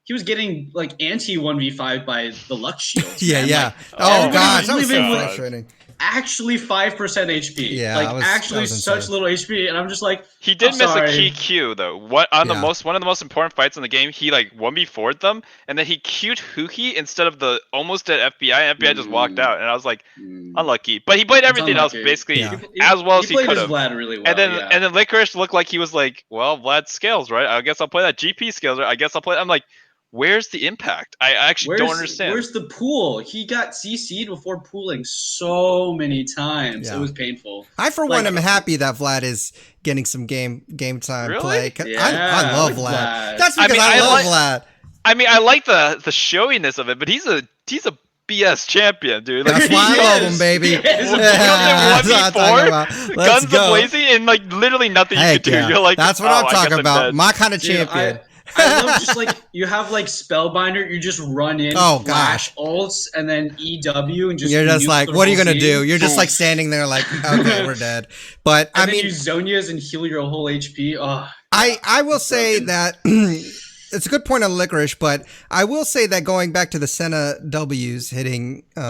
He was getting like anti 1v5 by the Lux shields. Yeah. Like, oh gosh, that was so frustrating. Actually 5% HP. Yeah, actually such little HP, and I'm just like, he did miss a key Q though. One of the most important fights in the game, he like 1v4'd them, and then he Q'd Huki instead of the almost dead FBI. FBI just walked out, and I was like, unlucky. But he played everything else basically as well as he could have. Vlad really well. And then Licorice looked like he was like, well, Vlad scales, right? I guess I'll play that. GP scales, right? I guess I'll play. I'm like, where's the impact? I actually don't understand. Where's the pool? He got CC'd before pooling so many times. Yeah. It was painful. I, for one, am happy that Vlad is getting some game time play. Yeah, I love Vlad. That's because I love Vlad. I mean, I like the showiness of it, but he's a BS champion, dude. Like, that's why I love him, baby. Guns blazing, and like literally nothing you can do. You're like, that's what I'm talking about. My kind of champion. I love just like you have like Spellbinder, you just run in, flash ults, and then EW, and just you're just like, what are you gonna do? You're just like standing there, like, okay, we're dead. But and I mean, use Zonias and heal your whole HP. Oh, I will say that. It's a good point on Licorice, but I will say that going back to the Senna W's hitting the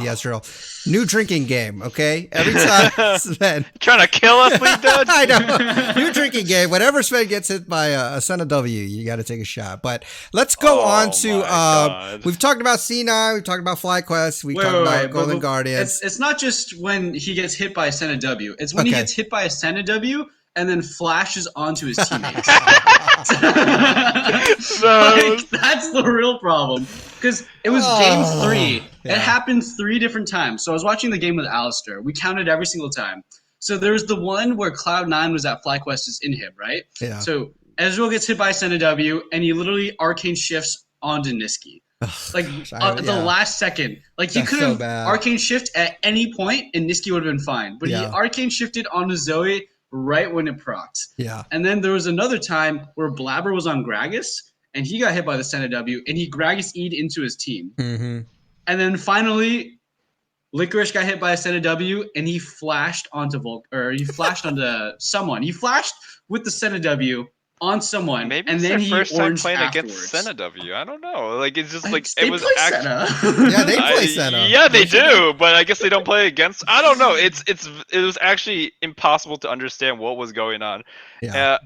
Ezreal, new drinking game, okay? Every time Sven... Trying to kill us, Lee Dud? I know. New drinking game. Whenever Sven gets hit by a Senna W, you got to take a shot. But let's go on to... we've talked about C9, we've talked about FlyQuest, we've talked about Golden Guardians. It's not just when he gets hit by a Senna W. It's when he gets hit by a Senna W and then flashes onto his teammates. Like, that's the real problem. Because it was game 3. It happened 3 different times. So I was watching the game with Alistair. We counted every single time. So there's the one where Cloud9 was at FlyQuest's inhib, right? Yeah. So Ezreal gets hit by Senna W, and he literally arcane shifts onto Niski. Like the last second. Like he could have arcane shift at any point and Niski would have been fine. But he arcane shifted onto Zoe right when it procced. Yeah. And then there was another time where Blabber was on Gragas and he got hit by the Senna W and he Gragas E'd into his team. Mm-hmm. And then finally Licorice got hit by a Senna W and he flashed onto he flashed onto someone. He flashed with the Senna W on someone, maybe and it's then their he first time playing afterwards. against Senna W. I don't know. Like it's just like they it was play actually. Yeah, they play Senna. Yeah, they do, but I guess they don't play against. I don't know. It was actually impossible to understand what was going on. Yeah.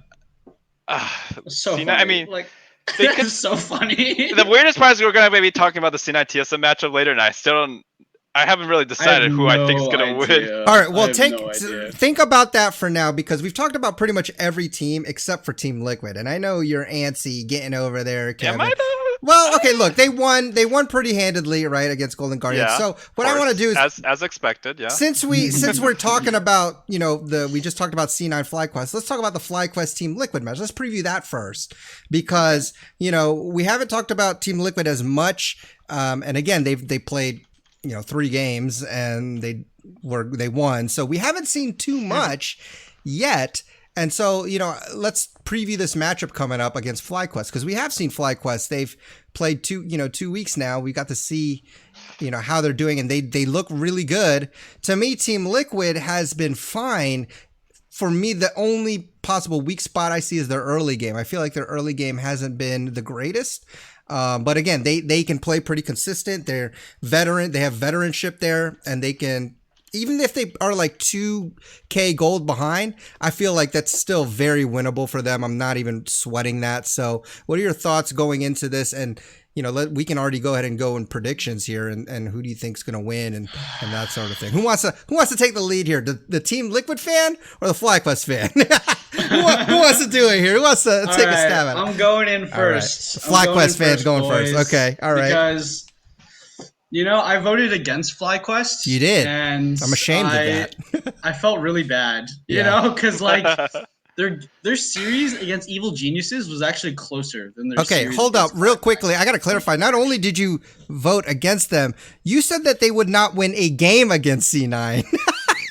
So funny. I mean, like they could, it's so funny. The weirdest part is we're gonna maybe talking about the C9 TSM matchup later, and I haven't really decided who I think is gonna win. All right, well, think about that for now because we've talked about pretty much every team except for Team Liquid, and I know you're antsy getting over there, Kevin. Am I though? Well, okay, look, they won pretty handedly, right, against Golden Guardians. Yeah, so what I want to do is, as expected, yeah. Since we're talking about, we just talked about C9 FlyQuest. Let's talk about the FlyQuest Team Liquid match. Let's preview that first because we haven't talked about Team Liquid as much. And again, they played 3 games and they won. So we haven't seen too much yet. And so, let's preview this matchup coming up against FlyQuest because we have seen FlyQuest. They've played 2 weeks now. We got to see, how they're doing and they look really good. To me, Team Liquid has been fine. For me, the only possible weak spot I see is their early game. I feel like their early game hasn't been the greatest. But again, they can play pretty consistent. They're veteran. They have veteranship there and they can, even if they are like 2K gold behind, I feel like that's still very winnable for them. I'm not even sweating that. So what are your thoughts going into this? And, we can already go ahead and go in predictions here and who do you think's going to win and that sort of thing. Who wants to take the lead here? The Team Liquid fan or the FlyQuest fan? who wants to do it here? Who wants to take a stab at it? I'm going in first. Right. FlyQuest fan's going first. Okay. All right. Because I voted against FlyQuest. You did. And I'm ashamed of that. I felt really bad, because like their series against Evil Geniuses was actually closer than their series. Okay, hold up real quickly. I got to clarify. Not only did you vote against them, you said that they would not win a game against C9.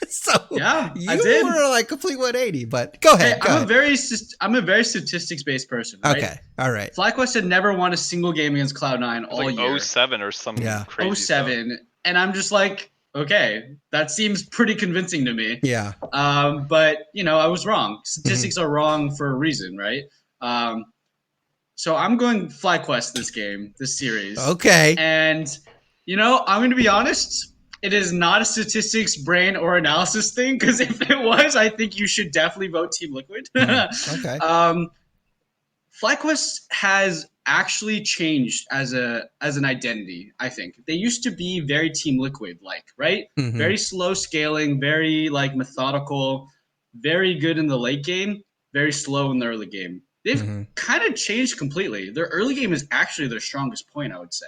So yeah, I did. You were like complete 180, but go ahead. I'm a very statistics-based person, right? Okay, all right. FlyQuest had never won a single game against Cloud9 all year. 07 or something crazy 07, and I'm just like, okay, that seems pretty convincing to me. Yeah. But I was wrong. Statistics are wrong for a reason, right? So I'm going FlyQuest this series. Okay. And I'm going to be honest. It is not a statistics, brain, or analysis thing, because if it was, I think you should definitely vote Team Liquid. Okay. FlyQuest has actually changed as an identity, I think. They used to be very Team Liquid-like, right? Mm-hmm. Very slow scaling, very methodical, very good in the late game, very slow in the early game. They've kind of changed completely. Their early game is actually their strongest point, I would say.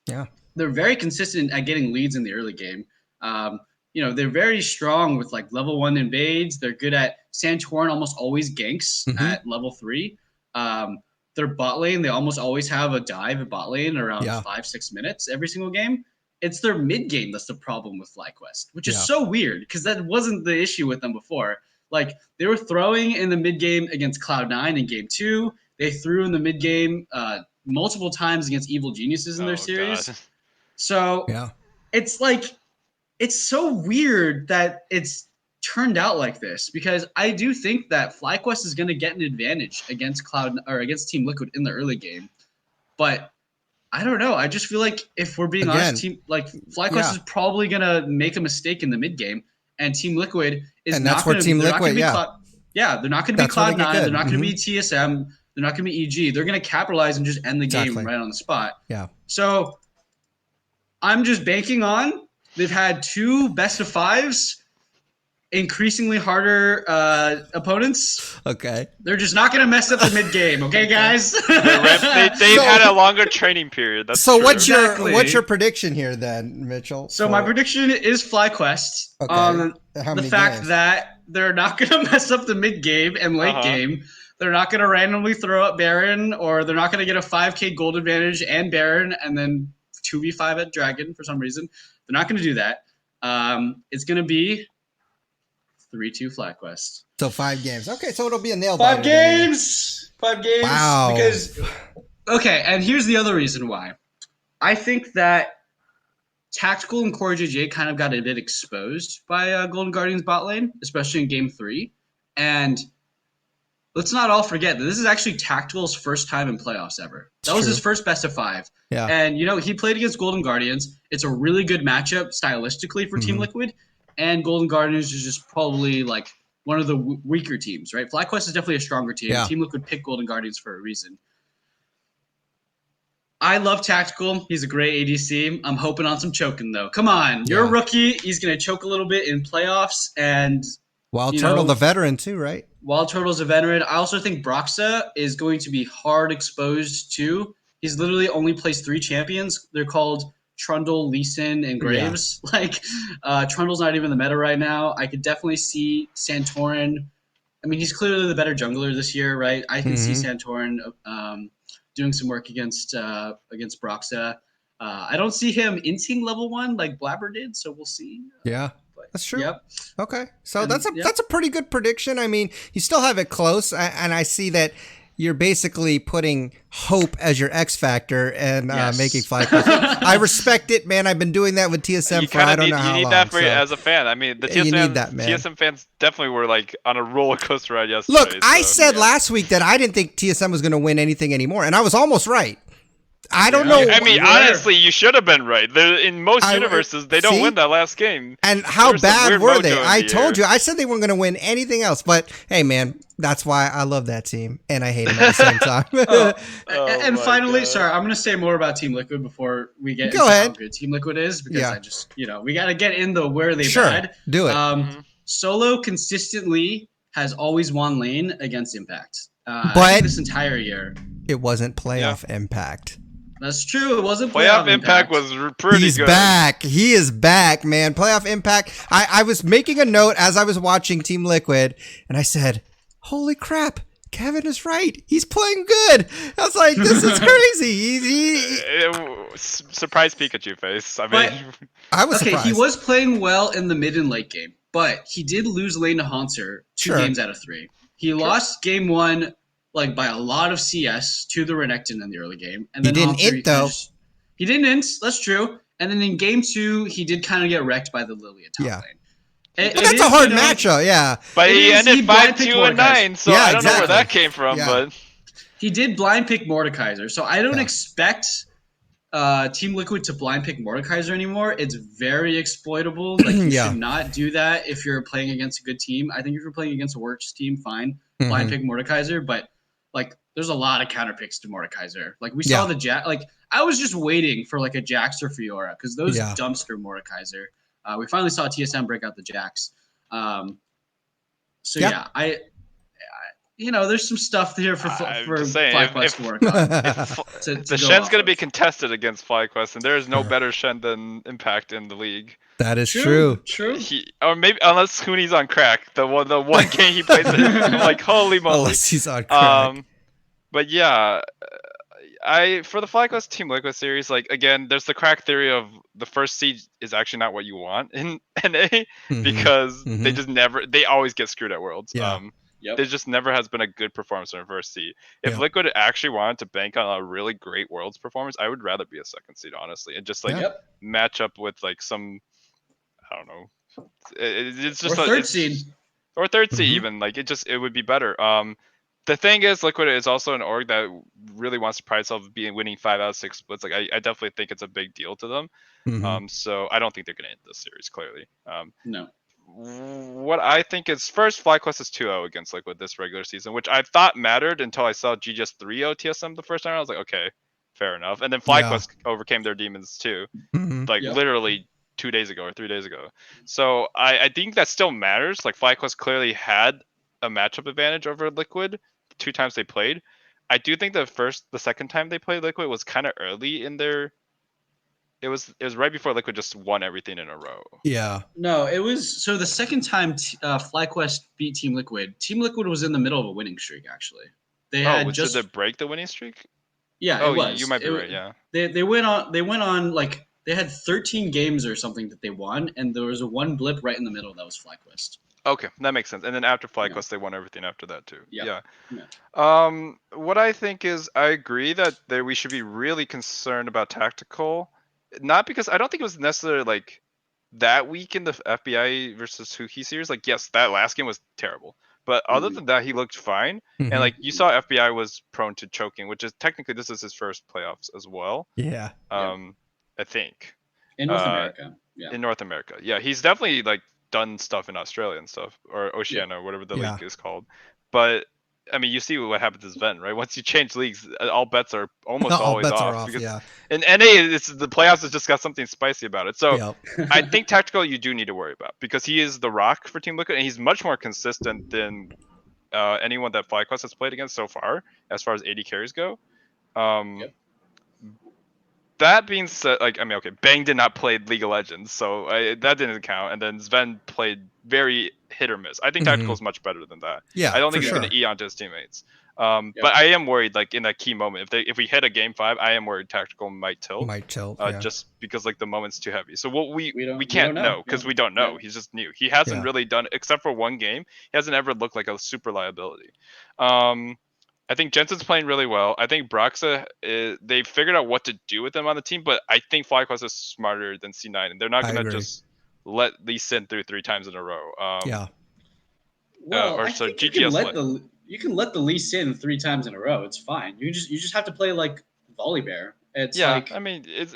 Yeah. They're very consistent at getting leads in the early game. They're very strong with level 1 invades. They're good at Santorin almost always ganks at level 3. Their bot lane, they almost always have a dive at bot lane around 5-6 minutes every single game. It's their mid game that's the problem with FlyQuest, which is so weird because that wasn't the issue with them before. They were throwing in the mid game against Cloud9 in game 2. They threw in the mid game multiple times against Evil Geniuses in their series. God. So it's it's so weird that it's turned out like this because I do think that FlyQuest is going to get an advantage against against Team Liquid in the early game. But I don't know. I just feel like if we're being honest, FlyQuest is probably going to make a mistake in the mid game and Team Liquid is not going to be they're not going to be Cloud9, they're not going to be TSM, they're not going to be EG. They're going to capitalize and just end the game right on the spot. Yeah. So I'm just banking on they've had 2 best of 5s, increasingly harder opponents. Okay. They're just not going to mess up the mid game, okay, guys? They've had a longer training period. That's so true. what's your prediction here then, Mitchell? So my prediction is FlyQuest on the fact that they're not going to mess up the mid game and late game. They're not going to randomly throw up Baron, or they're not going to get a 5k gold advantage and Baron and then 2v5 at Dragon for some reason. They're not going to do that. It's going to be 3-2 FlyQuest. So 5 games. Okay, so it'll be a nail Five biter. games. 5 games. Wow. Because and here's the other reason why. I think that Tactical and Core JJ kind of got a bit exposed by Golden Guardians bot lane, especially in Game 3. And let's not all forget that this is actually Tactical's first time in playoffs ever. That was his first best of 5. Yeah. And, he played against Golden Guardians. It's a really good matchup stylistically for Team Liquid. And Golden Guardians is just probably like one of the weaker teams, right? FlyQuest is definitely a stronger team. Yeah. Team Liquid picked Golden Guardians for a reason. I love Tactical. He's a great ADC. I'm hoping on some choking, though. Come on. You're a rookie. He's going to choke a little bit in playoffs. And Wild Turtle, the veteran, too, right? Wild Turtle's a veteran. I also think Broxa is going to be hard exposed, too. He's literally only placed 3 champions. They're called Trundle, Lee Sin, and Graves. Yeah. Trundle's not even the meta right now. I could definitely see Santorin. I mean, he's clearly the better jungler this year, right? I can see Santorin doing some work against Broxa. I don't see him inting level 1 like Blabber did, so we'll see. Yeah, that's true. Yep. Okay, so that's a pretty good prediction. I mean, you still have it close, and I see that you're basically putting hope as your X factor and making FlyQuest. I respect it, man. I've been doing that with TSM for I don't know how long. You need that for as a fan. I mean, the TSM fans definitely were like on a roller coaster ride yesterday. Look, I said last week that I didn't think TSM was going to win anything anymore, and I was almost right. I don't know. I mean, honestly, you should have been right. In most universes, they don't win that last game. And how bad were they? I told you. I said they weren't going to win anything else. But, hey, man, that's why I love that team. And I hate them at the same time. And finally, sorry, I'm going to say more about Team Liquid before we get into how good Team Liquid is. Because I just, we got to get into where they bad. Do it. Solo consistently has always won lane against Impact. But this entire year. It wasn't playoff Impact. That's true. It wasn't playoff impact was pretty good. He's back. He is back, man. Playoff Impact. I was making a note as I was watching Team Liquid, and I said, holy crap, Kevin is right. He's playing good. I was like, this is crazy. Surprise Pikachu face. I mean, I was surprised. He was playing well in the mid and late game, but he did lose lane to Haunter 2 games out of 3. He lost game 1 by a lot of CS to the Renekton in the early game. And then he didn't int, though. He didn't int, that's true. And then in game 2, he did kind of get wrecked by the Lily at top lane. But that's a hard matchup, yeah. But he ended 5-2-9, so I don't know where that came from. But he did blind pick Mordekaiser, so I don't expect Team Liquid to blind pick Mordekaiser anymore. It's very exploitable. You should not do that if you're playing against a good team. I think if you're playing against a worse team, fine. Blind pick Mordekaiser, but there's a lot of counter picks to Mordekaiser. We saw the Jack. I was just waiting for a Jax or Fiora because those dumpster Mordekaiser. We finally saw TSM break out the Jax. There's some stuff here for FlyQuest to work on. The Shen's going to be contested against FlyQuest, and there is no better Shen than Impact in the league. That is true. True. Or maybe unless Cooney's on crack, the one game he plays, holy moly. Unless he's on crack. But yeah, for the FlyQuest Team Liquid series, again, there's the crack theory of the first seed is actually not what you want in NA because they always get screwed at Worlds. There just never has been a good performance in a first seed. If Liquid actually wanted to bank on a really great Worlds performance, I would rather be a second seed, honestly, and just match up with some, I don't know, it's just or third seed or third seed even. It would be better. The thing is, Liquid is also an org that really wants to pride itself winning 5 out of 6 splits. I definitely think it's a big deal to them. So I don't think they're going to end this series, clearly. No. What I think is, first, FlyQuest is 2-0 against Liquid this regular season, which I thought mattered until I saw GGS 3-0 TSM the first time. I was like, okay, fair enough. And then FlyQuest overcame their demons too, literally 2 days ago or 3 days ago. So I think that still matters. FlyQuest clearly had a matchup advantage over Liquid 2 times they played. I do think the second time they played Liquid was kind of early in their it was right before Liquid just won everything in a row. Yeah. No, it was so the second time FlyQuest beat Team Liquid. Team Liquid was in the middle of a winning streak. Actually, they had did they break the winning streak? Yeah, Oh, it was. you might be right. Yeah. They went on like they had 13 games or something that they won, and there was a one blip right in the middle that was FlyQuest. Okay, that makes sense. And then after FlyQuest, they won everything after that too. Yeah. What I think is, I agree that we should be really concerned about tactical, not because I don't think it was necessarily like that weak in the FBI versus Huki series. Like, yes, that last game was terrible, but other than that, he looked fine. And like you saw, FBI was prone to choking, which is technically this is his first playoffs as well. Yeah. I think In North America. Yeah. In North America, yeah, he's definitely like done stuff in Australia and stuff, or Oceania, or whatever the league is called. But I mean, you see what happened to Sven, right? Once you change leagues, all bets are almost always off. Because in NA, it's the playoffs has just got something spicy about it. So I think tactical you do need to worry about, because he is the rock for Team Liquid, and he's much more consistent than anyone that FlyQuest has played against so far, as far as AD carries go. That being said, like, I mean, okay, Bang did not play League of Legends, so that didn't count. And then Sven played very hit or miss. I think Tactical is much better than that. Yeah, I don't think he's going to eat onto his teamates. But I am worried, like, in that key moment, if we hit a game 5, I am worried Tactical might tilt. Just because, like, the moment's too heavy. So we can't know, because we don't know. He's just new. He hasn't really done, except for one game, he hasn't ever looked like a super liability. I think Jensen's playing really well. I think Broxa, they figured out what to do with him on the team, but I think FlyQuest is smarter than C9, and they're not going to just let Lee Sin through 3 times in a row. Well, I think you can let the Lee Sin 3 times in a row. It's fine. You just have to play like Volibear. It's like, I mean, it's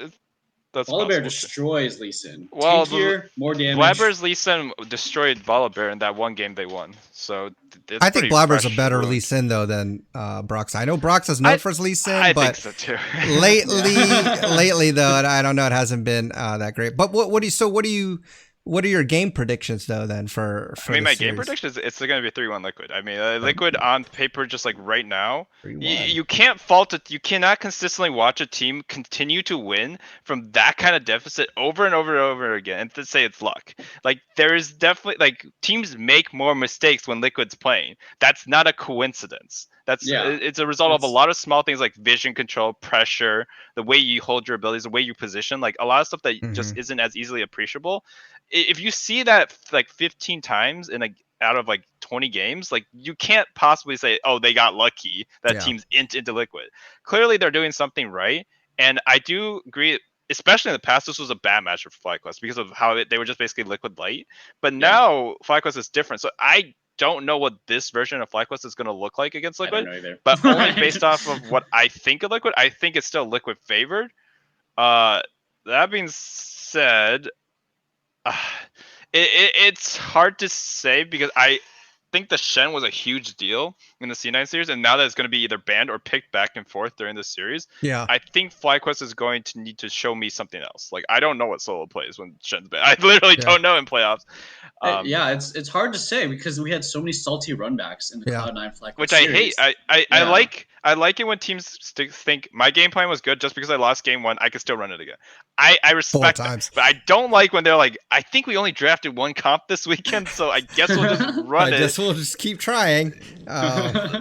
Volibear destroys Lee Sin. Well, tankier, more damage. Blabber's Lee Sin destroyed Volibear in that one game they won. So I think Blabber's a better Lee Sin though than Brox. I know Brox is known for his Lee Sin, but think so too. lately though, I don't know, it hasn't been that great. But what are your game predictions though then for I mean, my series? game prediction is it's going to be 3-1 Liquid. I mean, Liquid on paper, just like right now, you can't fault it. You cannot consistently watch a team continue to win from that kind of deficit over and over and over again and to say it's luck. Like, there is definitely, like, teams make more mistakes when Liquid's playing. That's not a coincidence. It's a result of a lot of small things like vision control, pressure, the way you hold your abilities, the way you position, like a lot of stuff that just isn't as easily appreciable. If you see that like 15 times out of like 20 games, like, you can't possibly say, oh, they got lucky that team's into Liquid. Clearly they're doing something right. And I do agree, especially in the past, this was a bad matchup for FlyQuest because of how they were just basically Liquid light. But now FlyQuest is different. So I don't know what this version of FlyQuest is going to look like against Liquid. I don't know either. But only based off of what I think of Liquid, I think it's still Liquid favored. That being said, it's hard to say because I think the Shen was a huge deal in the C9 series, and now that it's going to be either banned or picked back and forth during the series, I think FlyQuest is going to need to show me something else. Like, I don't know what solo plays when Shen's banned. I literally don't know in playoffs. It's hard to say because we had so many salty runbacks in the Cloud9 FlyQuest which series. I hate. I like it when teams think my game plan was good just because I lost game 1, I could still run it again. I respect that, but I don't like when they're like, I think we only drafted 1 comp this weekend, so I guess we'll just run it. I guess we'll just keep trying.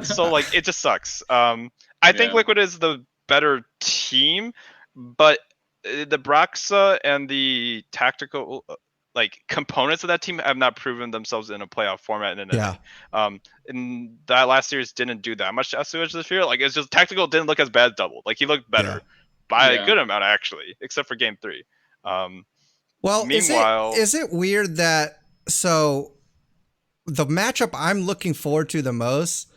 So like, it just sucks. I think Liquid is the better team, but the Broxa and the tactical like components of that team have not proven themselves in a playoff format in and that last series didn't do that much to Asuage this year. Like, it's just tactical didn't look as bad as Double. Like, he looked better by a good amount actually, except for game 3. Well, meanwhile, is it weird that the matchup I'm looking forward to the most,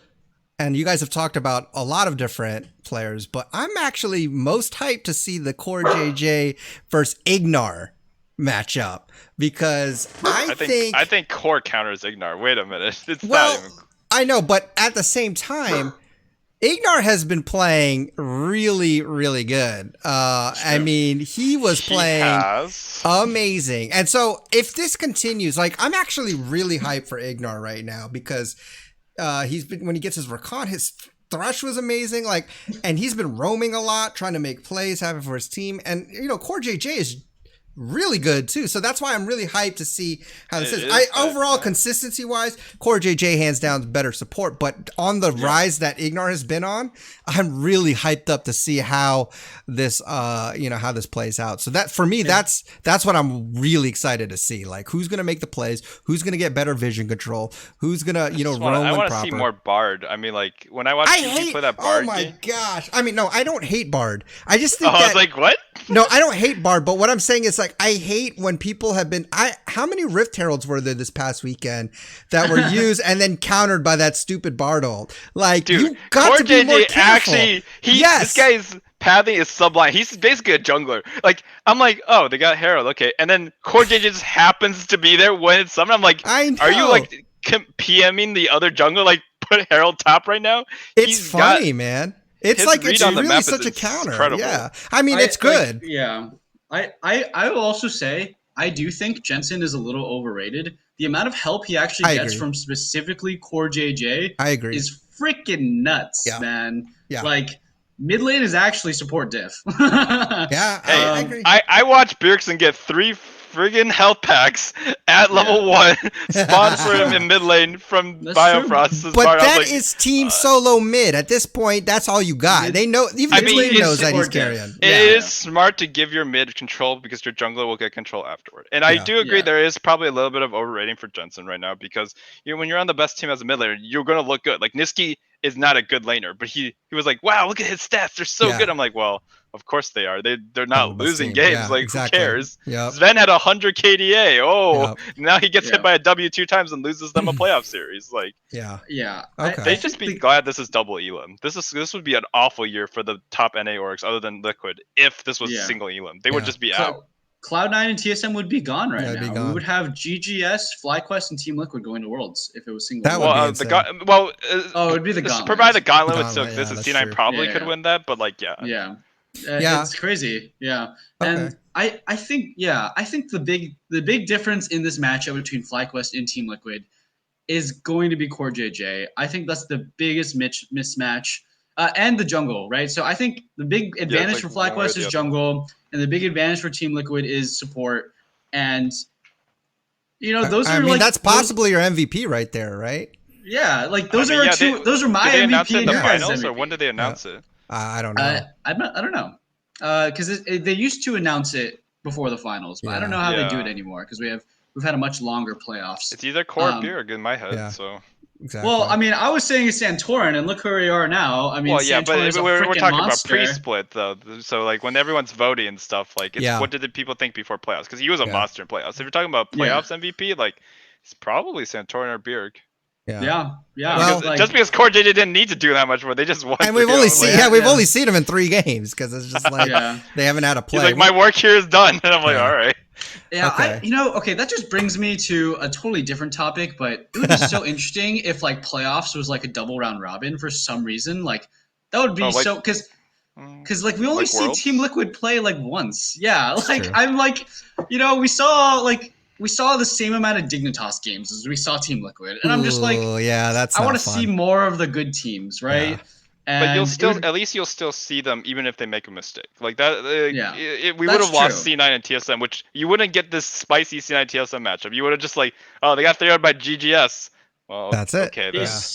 and you guys have talked about a lot of different players, but I'm actually most hyped to see the Core JJ versus Ignar matchup because I think Core counters Ignar. Wait a minute. It's well, not even... I know, but at the same time, Ignar has been playing really, really good. I mean, he was playing amazing. And so if this continues, like, I'm actually really hyped for Ignar right now because when he gets his Rakan, his Thrush was amazing. Like, and he's been roaming a lot, trying to make plays, having for his team. And, Core JJ is really good too. So that's why I'm really hyped to see how this is. Overall, consistency wise, Core JJ hands down better support, but on the rise that Ignar has been on, I'm really hyped up to see how this how this plays out. So that for me, that's what I'm really excited to see. Like, who's gonna make the plays, who's gonna get better vision control, who's gonna roam when proper. I want to see more Bard. I mean, like, when I watch you play that Bard. Oh my gosh. I mean, no, I don't hate Bard. I just think I was like, what? No, I don't hate Bard, but what I'm saying is, like, I hate when people have been. How many Rift Heralds were there this past weekend that were used and then countered by that stupid Bard ult? Like, dude, you got to be more careful. Actually, this guy's pathing is sublime. He's basically a jungler. Like, I'm like, oh, they got Herald, okay, and then Core JJ just happens to be there when it's summoned. I'm like, are you like PMing the other jungler? Like, put Herald top right now? It's funny, man. It's like it's really such a counter. Incredible. Yeah, I mean, it's good. I will also say I do think Jensen is a little overrated. The amount of help he actually gets from specifically Core JJ is freaking nuts, man. Yeah. Like, mid lane is actually support diff. I agree. I watched Bjergsen get 3 friggin' health packs at level 1, spawned for him in mid lane from Biofrost. But that is team solo mid. At this point, that's all you got. They know, even mid lane knows that he's carrying. It is smart to give your mid control because your jungler will get control afterward. And I do agree there is probably a little bit of overrating for Jensen right now because when you're on the best team as a mid laner, you're going to look good. Like, Niski is not a good laner, but he was like, wow, look at his stats. They're so good. I'm like, well, of course they are. They're not losing games. Like, who cares? Sven had 100 KDA. Now he gets hit by a W 2 times and loses them a playoff series. Like, okay. They should be glad this is double Elam. This would be an awful year for the top NA orgs other than Liquid if this was single Elam. They would just be out. Cloud9 and TSM would be gone right now. We would have GGS, FlyQuest, and Team Liquid going to Worlds if it was single. That would be insane. It would be the Gauntlet. Provide the Gauntlet with Silk. This is C9 probably could win that, but like, it's crazy. And I think the big difference in this matchup between FlyQuest and Team Liquid is going to be Core JJ. I think that's the biggest mismatch. And the jungle, right? So I think the big advantage for FlyQuest is jungle, and the big advantage for Team Liquid is support. And that's possibly your MVP right there, right? Yeah, like those are those are my MVP. Did they announce it in the finals, MVP. or when did they announce it? I don't know. I don't know, because they used to announce it before the finals, but I don't know how they do it anymore because we've had a much longer playoffs. It's either Core or Bjerg in my head, so. Exactly. Well, I mean, I was saying it's Santorin, and look who we are now. I mean, but we're talking monster. about pre-split, though. So, like, when everyone's voting and stuff, like, what did the people think before playoffs? Because he was a monster in playoffs. If you're talking about playoffs MVP, like, it's probably Santorin or Bjerg. Yeah. Well, just because Core JJ didn't need to do that much more, they just won. And we've only seen him in 3 games because it's just like they haven't had a play. He's like, my work here is done, and I'm like, all right. Yeah, that just brings me to a totally different topic, but it would be so interesting if like playoffs was like a double round robin for some reason. Like, that would be because like we only see Worlds? Team Liquid play like once. Yeah, like true. I'm like, we saw the same amount of Dignitas games as we saw Team Liquid, and I'm just like, I want to see more of the good teams, right? Yeah. And but at least you'll still see them even if they make a mistake. Like that, we would have lost C9 and TSM, which you wouldn't get this spicy C9 TSM matchup. You would have just like, oh, they got 3-0 by GGS. Well, that's it. Okay, that's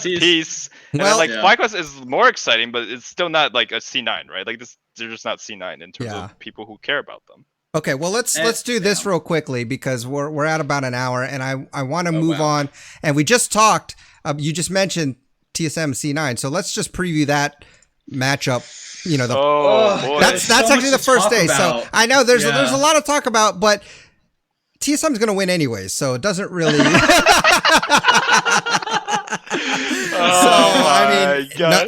peace. And then, FlyQuest is more exciting, but it's still not like a C9, right? Like they're just not C9 in terms of people who care about them. Okay, well let's do this real quickly because we're at about an hour, and I want to move on. And we just talked. You just mentioned TSM C9, so let's just preview that matchup. That's actually the first day. So I know there's a lot of talk about, but TSM's going to win anyways, so it doesn't really.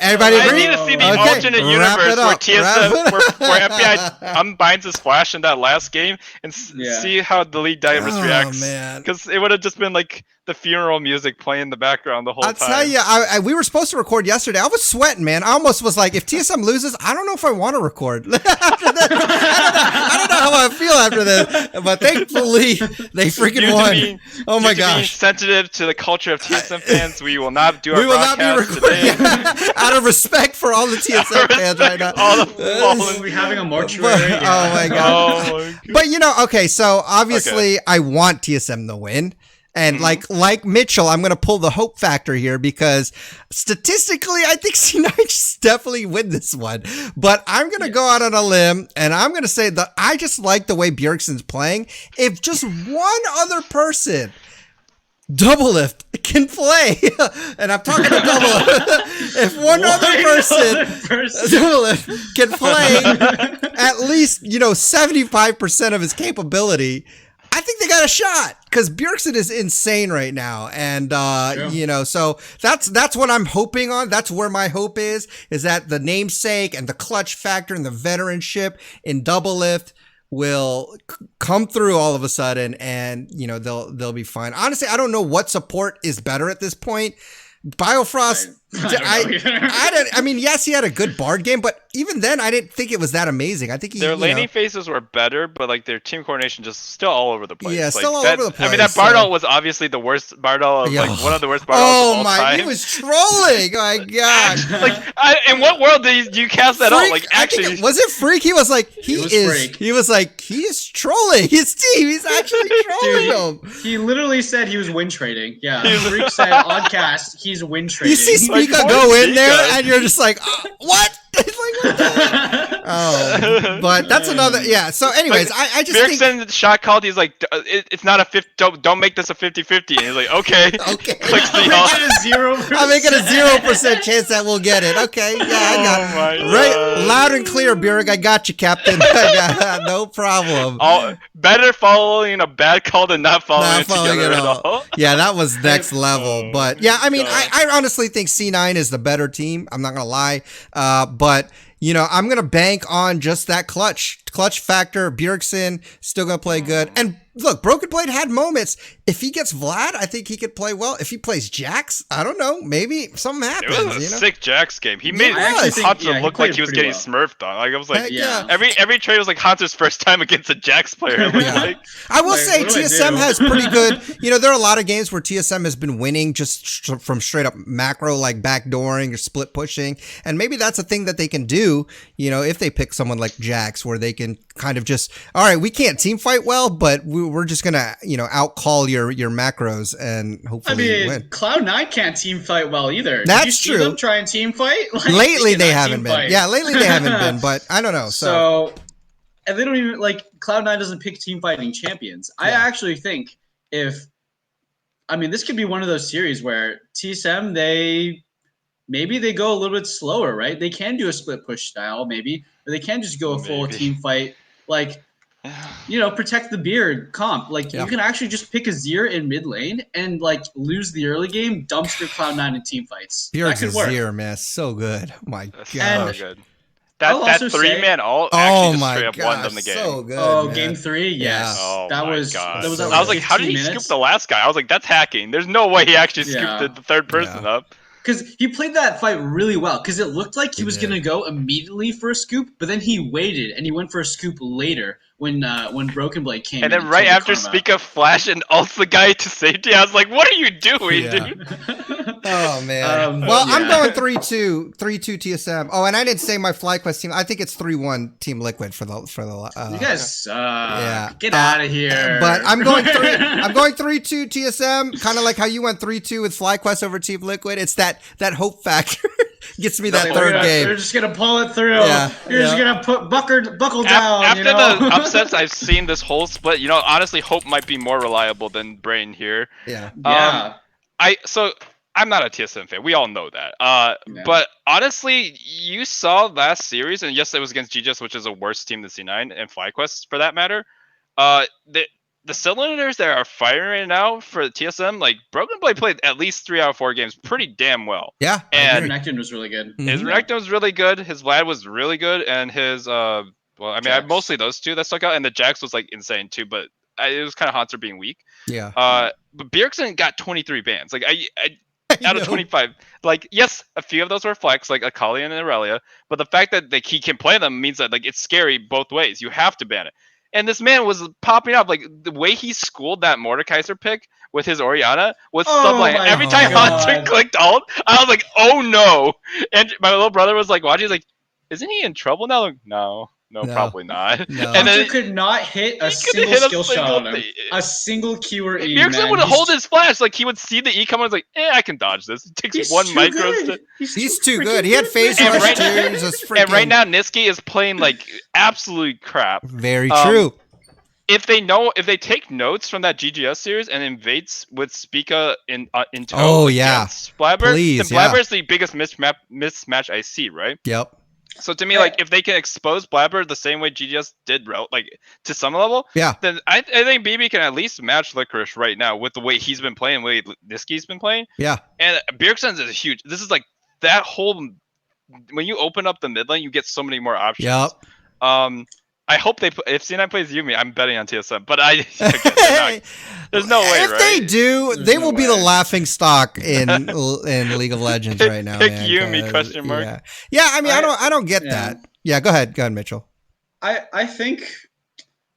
Everybody agree? I need to see the alternate universe where TSM, where FBI unbinds his flash in that last game and see how the league Divers reacts. Because it would have just been like the funeral music playing in the background the whole time. I'll tell you, we were supposed to record yesterday. I was sweating, man. I almost was like, if TSM loses, I don't know if I want to record. After this, I don't know how I feel after this, but thankfully they freaking won. Oh my gosh! Being sensitive to the culture of TSM fans, we will not do our not be recording out of respect for all the TSM fans right now. All the We'll be having a mortuary. Oh my god! Oh my God. But okay. So obviously, I want TSM to win. And like Mitchell, I'm going to pull the hope factor here because statistically, I think C9 just definitely win this one. But I'm going to go out on a limb and I'm going to say that I just like the way Bjergsen's playing. If just one other person, Doublelift, can play, and I'm talking to Doublelift, if one other person, Doublelift, can play at least, 75% of his capability, I think they got a shot because Bjergsen is insane right now. And, so that's what I'm hoping on. That's where my hope is that the namesake and the clutch factor and the veteranship in Doublelift will come through all of a sudden and, they'll be fine. Honestly, I don't know what support is better at this point. Biofrost, I mean, yes, he had a good Bard game, but even then, I didn't think it was that amazing. I think their laning phases were better, but like their team coordination just still all over the place. Yeah, like, still all over the place. I mean, that Bardol was obviously the worst Bardol, like one of the worst Bardols of all time. He was trolling. Oh my god! In what world do you cast that out? Like, actually, was it Freak? He was like, he is trolling his team. He's actually trolling them. He literally said he was win trading. Yeah, Freak said on cast he's win trading. You see Spica go in there, and you're just like, what? It's like, but that's another. Yeah. So, anyways, I just Bjergsen shot called. He's like, it's not a 50. Don't make this a 50-50. And he's like, okay. Clicks the I'm making a 0% chance that we'll get it. Okay. Yeah, I got it. Right, loud and clear, Bjerg. I got you, Captain. No problem. Better following a bad call than not following it at all. Yeah, that was next level. But yeah, I mean, I honestly think C9 is the better team. I'm not gonna lie. But I'm going to bank on just that clutch factor. Bjergsen still going to play good. And look, Broken Blade had moments. If he gets Vlad, I think he could play well. If he plays Jax, I don't know. Maybe something happens. It was a sick Jax game. He made Hunter look like he was getting smurfed on. Like, I was like, every trade was like Hunter's first time against a Jax player. I will say TSM has pretty good. There are a lot of games where TSM has been winning just from straight up macro, like backdooring or split pushing. And maybe that's a thing that they can do, if they pick someone like Jax, where they can kind of just, all right, we can't team fight well, but we're just gonna outcall your macros and hopefully win. Cloud9 can't team fight well either. That's Did you see true. them try and team fight? Lately they haven't been. Yeah, lately they haven't been, but I don't know. So and they don't even Cloud9 doesn't pick team fighting champions. I actually think this could be one of those series where TSM maybe they go a little bit slower, right? They can do a split push style, maybe, or they can just go a full team fight. Protect the beard comp. You can actually just pick a Azir in mid lane and lose the early game, dumpster Cloud9 in team fights. Beard's Azir, man, so good. Oh my god, so good. That 3-man ult actually just straight up won them the game. So good. Oh, man. game 3, yes. Oh that my was. God. That was. I was like, how did he scoop the last guy? I was like, that's hacking. There's no way he actually scooped the third person up. Because he played that fight really well. Because it looked like he was going to go immediately for a scoop, but then he waited and he went for a scoop later when Broken Blade came. And then right after Spica flash and ults the guy to safety, I was like, what are you doing, dude? Oh, man. I'm going 3-2 TSM. Oh, and I didn't say my FlyQuest team. I think it's 3-1 Team Liquid for the. You guys suck. Get out of here. But I'm going 3-2 TSM, kind of like how you went 3-2 with FlyQuest over Team Liquid. It's that hope factor gets me that third game. You're just gonna pull it through. You're just gonna buckle down. After the upsets I've seen this whole split, honestly, hope might be more reliable than Brain here. I'm not a TSM fan. We all know that. But honestly, you saw last series, and yes, it was against GGS, which is a worse team than C9 and FlyQuest for that matter. The cylinders that are firing right now for TSM, Broken Blade played at least 3 out of 4 games pretty damn well. Yeah, and Renekton was really good. His Renekton was really good. His Vlad was really good, and his I mostly those two that stuck out, and the Jax was insane too. But it was kind of Haunter being weak. Yeah. But Bjergsen got 23 bans. Out of 25, yes, a few of those were flex, like Akali and Irelia, but the fact that he can play them means that it's scary both ways. You have to ban it. And this man was popping up. Like, the way he schooled that Mordekaiser pick with his Orianna was sublime. Every time Hunter clicked ult, I was like, oh no. And my little brother was like watching, he's like, isn't he in trouble now? Like, no, probably not. No. And Hunter could not hit a single skill shot on him. A single Q or E, Bjergsen would hold his flash. Like, he would see the E come and was like, I can dodge this. It takes one micro. He's too good. He had phase rush too. And right now, Niski is playing like absolute crap. Very true. If they take notes from that GGS series and invades with Spica in tow against Blabber, then Blabber is the biggest mismatch I see, right? Yep. So to me, like, if they can expose Blabber the same way GGS did, like, to some level, then I think BB can at least match Licorice right now with the way he's been playing, the way Niski's been playing. Yeah. And Bjergsen's is huge. This is like that whole, when you open up the mid lane, you get so many more options. Yep. I hope if C9 plays Yuumi, I'm betting on TSM, but there's no way. If they do, they will be the laughing stock in League of Legends right now. Pick Yuumi ? Question mark. Yeah. I mean, I don't get that. Yeah, go ahead, Mitchell. I think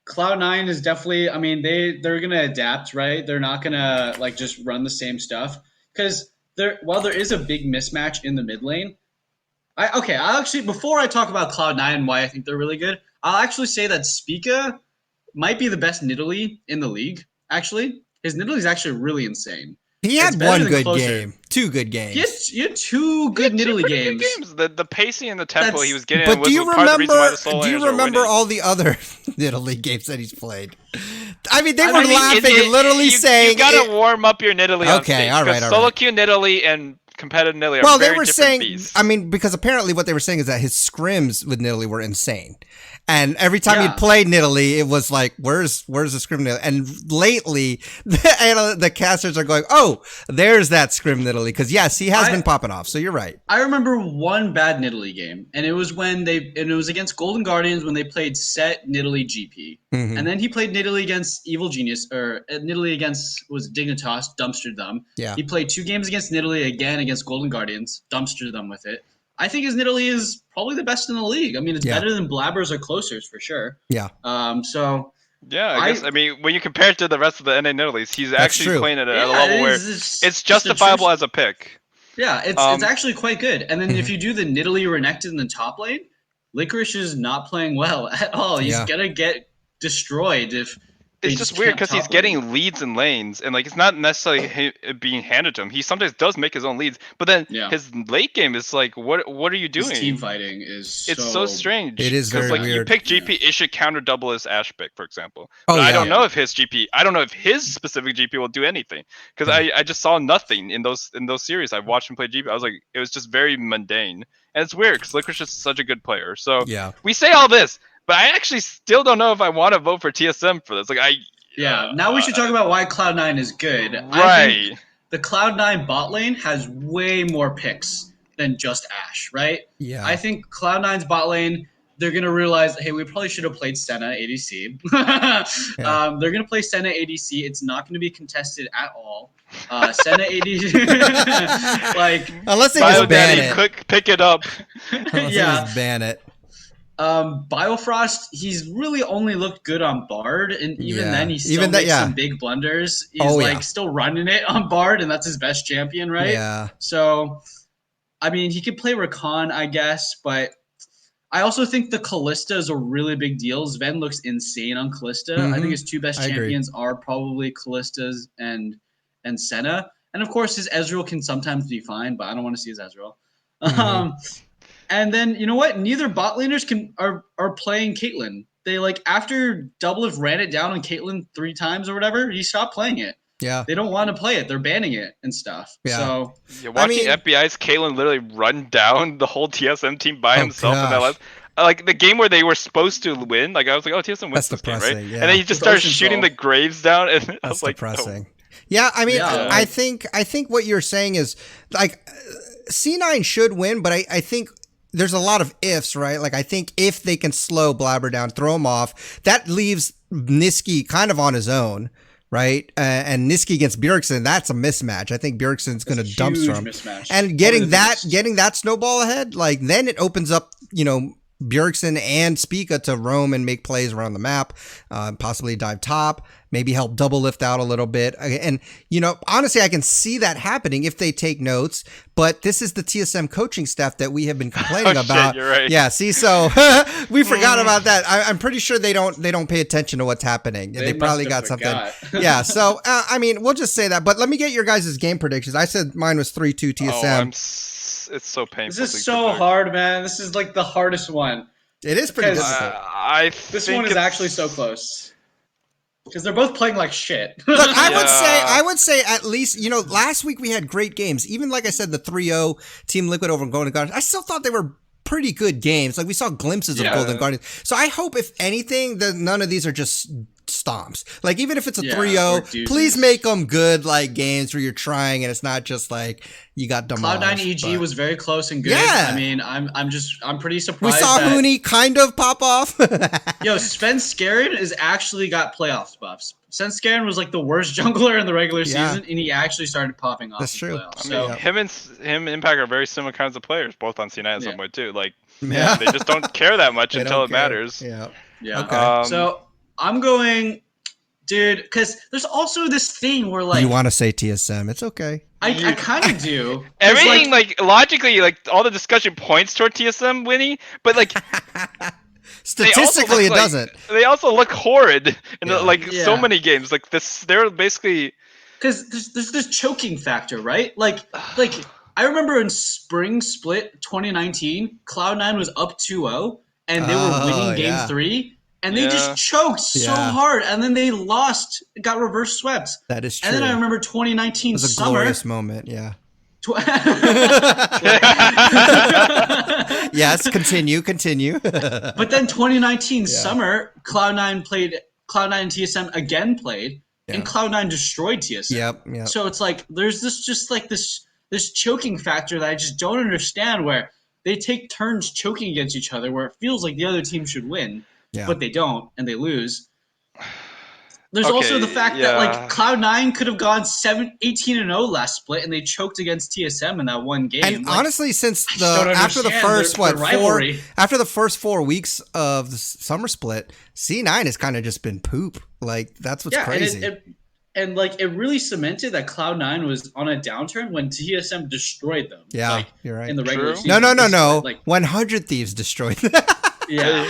Cloud9 is definitely. I mean, they're gonna adapt, right? They're not gonna like just run the same stuff because while there is a big mismatch in the mid lane. I'll actually, before I talk about Cloud9 and why I think they're really good, I'll actually say that Spica might be the best Nidalee in the league, actually. His Nidalee is actually really insane. He had one good game. 2 good games. He had 2 good Nidalee games. The pacing and the tempo he was getting but was do you part of the reason why the Soul Do you Laners are remember winning. all the other Nidalee games that he's played? I mean, they were laughing, literally saying... You gotta warm up your Nidalee on stage. Okay, all right. Solo queue Nidalee and competitive Nidalee are very different beasts. I mean, because apparently what they were saying is that his scrims with Nidalee were insane. And every time he'd play Nidalee, it was like, where's the scrim Nidalee? And lately, the casters are going, oh, there's that scrim Nidalee. Because yes, he has been popping off. So you're right. I remember one bad Nidalee game, and it was it was against Golden Guardians when they played Set Nidalee GP. Mm-hmm. And then he played Nidalee against Evil Genius, or Nidalee against Dignitas, dumpstered them. Yeah. He played 2 games against Nidalee, again against Golden Guardians, dumpstered them with it. I think his Nidalee is probably the best in the league. I mean, it's better than Blabbers or Closers for sure. Yeah. So. Yeah, I guess. I mean, when you compare it to the rest of the NA Nidalees, he's actually playing it at a level where it's justifiable as a pick. Yeah, it's actually quite good. And then if you do the Nidalee Renekton in the top lane, Licorice is not playing well at all. He's gonna get destroyed if. It's just weird because he's getting leads in lanes, and like it's not necessarily being handed to him. He sometimes does make his own leads, but then his late game is like, what are you doing? His team fighting is so strange. It is very like weird. You pick GP, it should counter double his Ashe pick, for example. But I don't know if his GP, I don't know if his specific GP will do anything because I just saw nothing in those series. I watched him play GP. I was like, it was just very mundane, and it's weird because Licorice is such a good player. So we say all this. But I actually still don't know if I want to vote for TSM for this. Like now we should talk about why Cloud9 is good. Right. I think the Cloud9 bot lane has way more picks than just Ashe, right? Yeah. I think Cloud9's bot lane, they're going to realize, hey, we probably should have played Senna ADC. They're going to play Senna ADC. It's not going to be contested at all. Senna ADC, like unless they just ban it. Quick, pick it up. Unless they just ban it. Biofrost, he's really only looked good on Bard, and even then he still makes some big blunders. He's still running it on Bard, and that's his best champion, right? Yeah. So, I mean, he could play Rakan, I guess, but I also think the Kalista is a really big deal. Sven looks insane on Kalista. I think his 2 best champions are probably Kalista's and Senna. And of course, his Ezreal can sometimes be fine, but I don't want to see his Ezreal. And then you know what? Neither bot laners are playing Caitlyn. They after Doublelift ran it down on Caitlyn 3 times or whatever, he stopped playing it. Yeah. They don't want to play it. They're banning it and stuff. Yeah. So watching FBI's Caitlyn literally run down the whole TSM team by himself in that last. Like the game where they were supposed to win, like I was like, oh, TSM wins this game, right? Yeah. And then he just started shooting the graves down, and I was like, depressing. Yeah, I mean, I think what you're saying is like C9 should win, but I think there's a lot of ifs, right? Like I think if they can slow Blabber down, throw him off, that leaves Niski kind of on his own, right? And Niski against Bjergsen, that's a mismatch. I think Bjergsen's going to dumpster him. Mismatch. And getting that snowball ahead, like then it opens up, Bjergsen and Spica to roam and make plays around the map, possibly dive top, maybe help Doublelift out a little bit. And, honestly, I can see that happening if they take notes, but this is the TSM coaching staff that we have been complaining about. Shit, you're right. Yeah, see, so we forgot about that. I'm pretty sure they don't pay attention to what's happening. They probably got something. Yeah, so, we'll just say that. But let me get your guys' game predictions. I said mine was 3-2 TSM. It's so painful. This is so hard, man. This is like the hardest one. It is pretty difficult. This one is actually so close. Because they're both playing like shit. Look, I would say at least, last week we had great games. Even like I said, the 3-0 Team Liquid over Golden Guardians. I still thought they were pretty good games. Like we saw glimpses of Golden Guardians. So I hope if anything that none of these are just stomps. Like even if it's a 3-0, please make them good like games where you're trying and it's not just like you got demolished. Cloud9 EG was very close and good. Yeah. I mean, I'm pretty surprised. We saw Hooney kind of pop off. Yo, Sven Skaren has actually got playoffs buffs. Sven Skaren was like the worst jungler in the regular season, and he actually started popping off. That's true. Playoffs. I mean, him and Impact are very similar kinds of players, both on C9 in some way too. Like, they just don't care that much until it matters. Yeah. Okay. So I'm going, dude, because there's also this thing where like you want to say TSM, it's okay. I kind of do. Everything like logically, like all the discussion points toward TSM winning, but like statistically, it doesn't. They also look horrid in so many games. Like this, they're basically because there's this choking factor, right? Like I remember in Spring Split 2019, Cloud9 was up 2-0 and they were winning Game 3. And they just choked so hard, and then they lost, got reverse swept. That is true. And then I remember 2019 it was a summer. Glorious moment, yeah. Yes, continue. But then 2019 summer, Cloud9 and TSM again played, and Cloud9 destroyed TSM. Yep. So it's like there's this choking factor that I just don't understand, where they take turns choking against each other, where it feels like the other team should win. Yeah. But they don't, and they lose. There's also the fact that like Cloud9 could have gone 18-0 last split, and they choked against TSM in that one game. And honestly, since after the first 4 weeks of the summer split, C9 has kind of just been poop. Like that's what's crazy. And it really cemented that Cloud9 was on a downturn when TSM destroyed them. Yeah, you're right. In the regular season. No. 100 Thieves destroyed them. Yeah,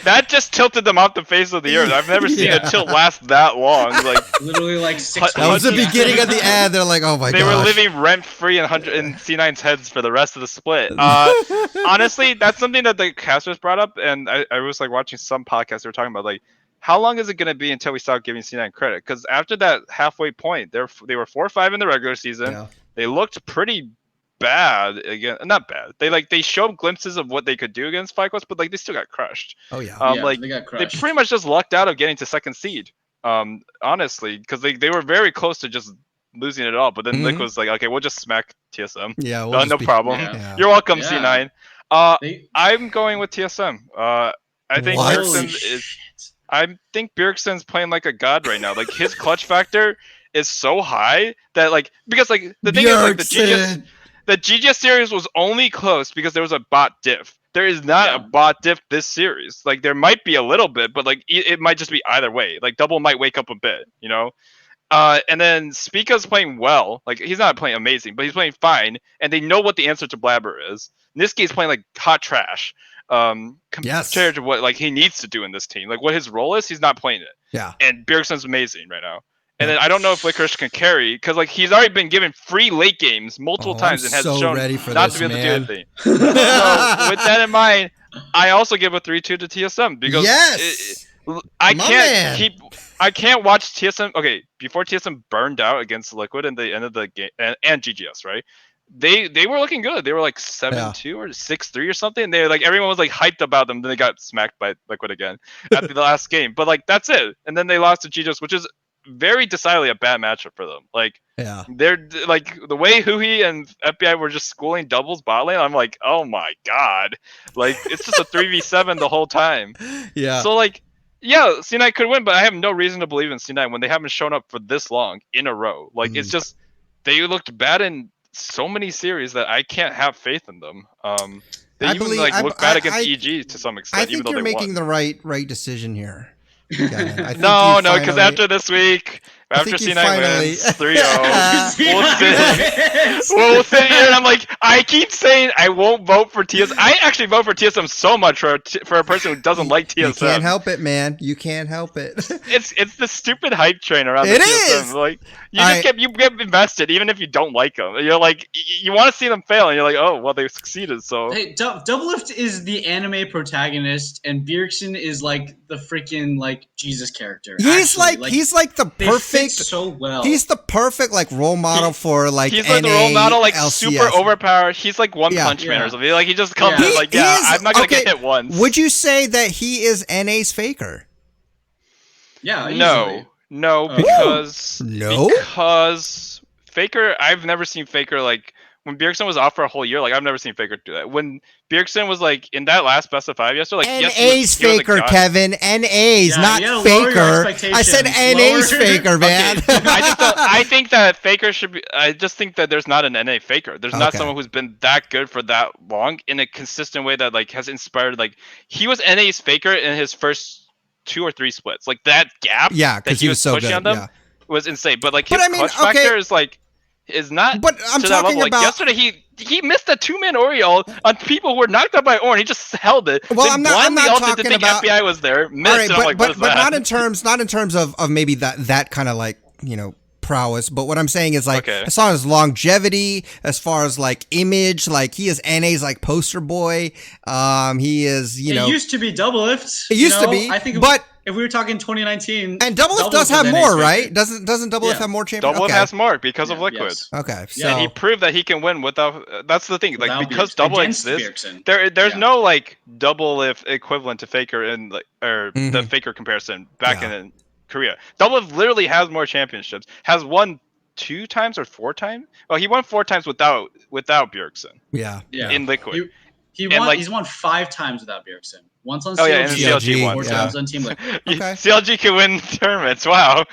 that just tilted them off the face of the earth. I've never seen a tilt last that long. Like literally, like 6. That was the beginning of the end. They're like, oh my god. They were living rent free in C9's heads for the rest of the split. Honestly, that's something that the casters brought up, and I was like watching some podcasts. They were talking about like, how long is it going to be until we start giving C9 credit? Because after that halfway point, they were 4-5 in the regular season. Yeah. They looked pretty bad again, not bad. They showed glimpses of what they could do against FlyQuest, but like they still got crushed. Oh yeah, they got crushed. They pretty much just lucked out of getting to second seed. Honestly, because they were very close to just losing it all. But then Lick was like, okay, we'll just smack TSM. Yeah, no problem. Yeah. You're welcome, C9. I'm going with TSM. I think Bjergsen's playing like a god right now. Like his clutch factor is so high that like because like the thing is like the GGS series was only close because there was a bot diff. There is not a bot diff this series. Like there might be a little bit, but like it might just be either way. Like Double might wake up a bit, And then Spica's playing well. Like he's not playing amazing, but he's playing fine. And they know what the answer to Blabber is. Niski is playing like hot trash. Compared to what like he needs to do in this team. Like what his role is, he's not playing it. Yeah. And Bjergsen's amzing right now. And then I don't know if Licorice can carry because like he's already been given free late games multiple times and has shown not to be able to do anything. So with that in mind, I also give a 3-2 to TSM because I can't watch TSM. Okay, before TSM burned out against Liquid in the end of the game and GGS, right? They were looking good. They were like 7-2 or 6-3 or something. And they like everyone was like hyped about them. Then they got smacked by Liquid again after the last game. But like that's it. And then they lost to GGS, which is very decidedly a bad matchup for them. Like they're like the way Huhi and FBI were just schooling doubles bot lane. I'm like, oh my god, like it's just a 3v7 the whole time. Yeah. So like, C9 could win, but I have no reason to believe in C9 when they haven't shown up for this long in a row. Like it's just they looked bad in so many series that I can't have faith in them. They I even believe- like I- look bad I- against I- EG to some extent, I even think though you're they making won. the right decision here. Kevin. I think No, you because finally- after this week, after think you C9 finally- wins 3-0, we'll Yes. sit here and I'm like, I keep saying I won't vote for TSM. I actually vote for TSM so much for a person who doesn't like TSM. You can't help it, man. You can't help it. It's the stupid hype train around It the TSM. is! Like you get invested even if you don't like them. You're like you want to see them fail, and you're like, oh well, they succeeded. So Hey, Doublelift is the anime protagonist, and Bjergsen is like the freaking like Jesus character. He's actually. he's like the they fit perfect. so well. He's the perfect like role model for like he's like the NA, role model, like LCS. super overpowered. He's like One Yeah. Punch Man Yeah. or something. Like he just comes Yeah. in like, He yeah, is- I'm not gonna okay, get hit once. Would you say that he is NA's Faker? yeah, No, easily. no, Oh. because Faker. I've never seen Faker like when Bjergsen was off for a whole year. Like I've never seen Faker do that. When Bjergsen was like in that last best of 5 yesterday, like yes, NA's he was a Faker, god. Kevin. NA's, Yeah, not you gotta lower your Faker. I said expectations. NA's Lower- Faker, man. I think that Faker should be. I just think that there's not an NA Faker. There's not Okay. someone who's been that good for that long in a consistent way that like has inspired. Like he was NA's Faker in his first 2 or 3 splits. Like that gap. Yeah, that because he was so pushing good. on them Yeah. was insane. But like But his I mean, clutch okay. factor is not. But I'm to that talking level. about. Like yesterday, he missed a 2-man Oriole on people who were knocked out by Ornn. He just held it. Well, then I'm not blindly ulted to talking think about- FBI was there. Missed. All right, and I'm like, what is but that? not in terms of maybe that kind of like prowess. But what I'm saying is like Okay. as far as longevity, as far as like image, like he is NA's like poster boy. He is It used to be Doublelift. It used to be, I think but- if we were talking 2019, and Doublelift does was have NA's more, Faker. right? Doesn't Doublelift Yeah. have more champions? Double Okay. has more because of Yeah, Liquid. yes. Okay, so And he proved that he can win without. That's the thing. Like Without because Bjergsen. double Against exists, Bjergsen. there's Yeah. no like Doublelift equivalent to Faker in like the Mhm. Faker comparison back Yeah. in Korea. Doublelift literally has more championships. Has won 2 times or 4 times. Well, he won 4 times without Bjergsen yeah. Yeah. in Liquid. He And, won. like- He's won 5 times without Bjergsen. Once on Oh, CLG, yeah, and CLG, 4 yeah. times on Team Liquid. Okay. CLG can win tournaments. Wow.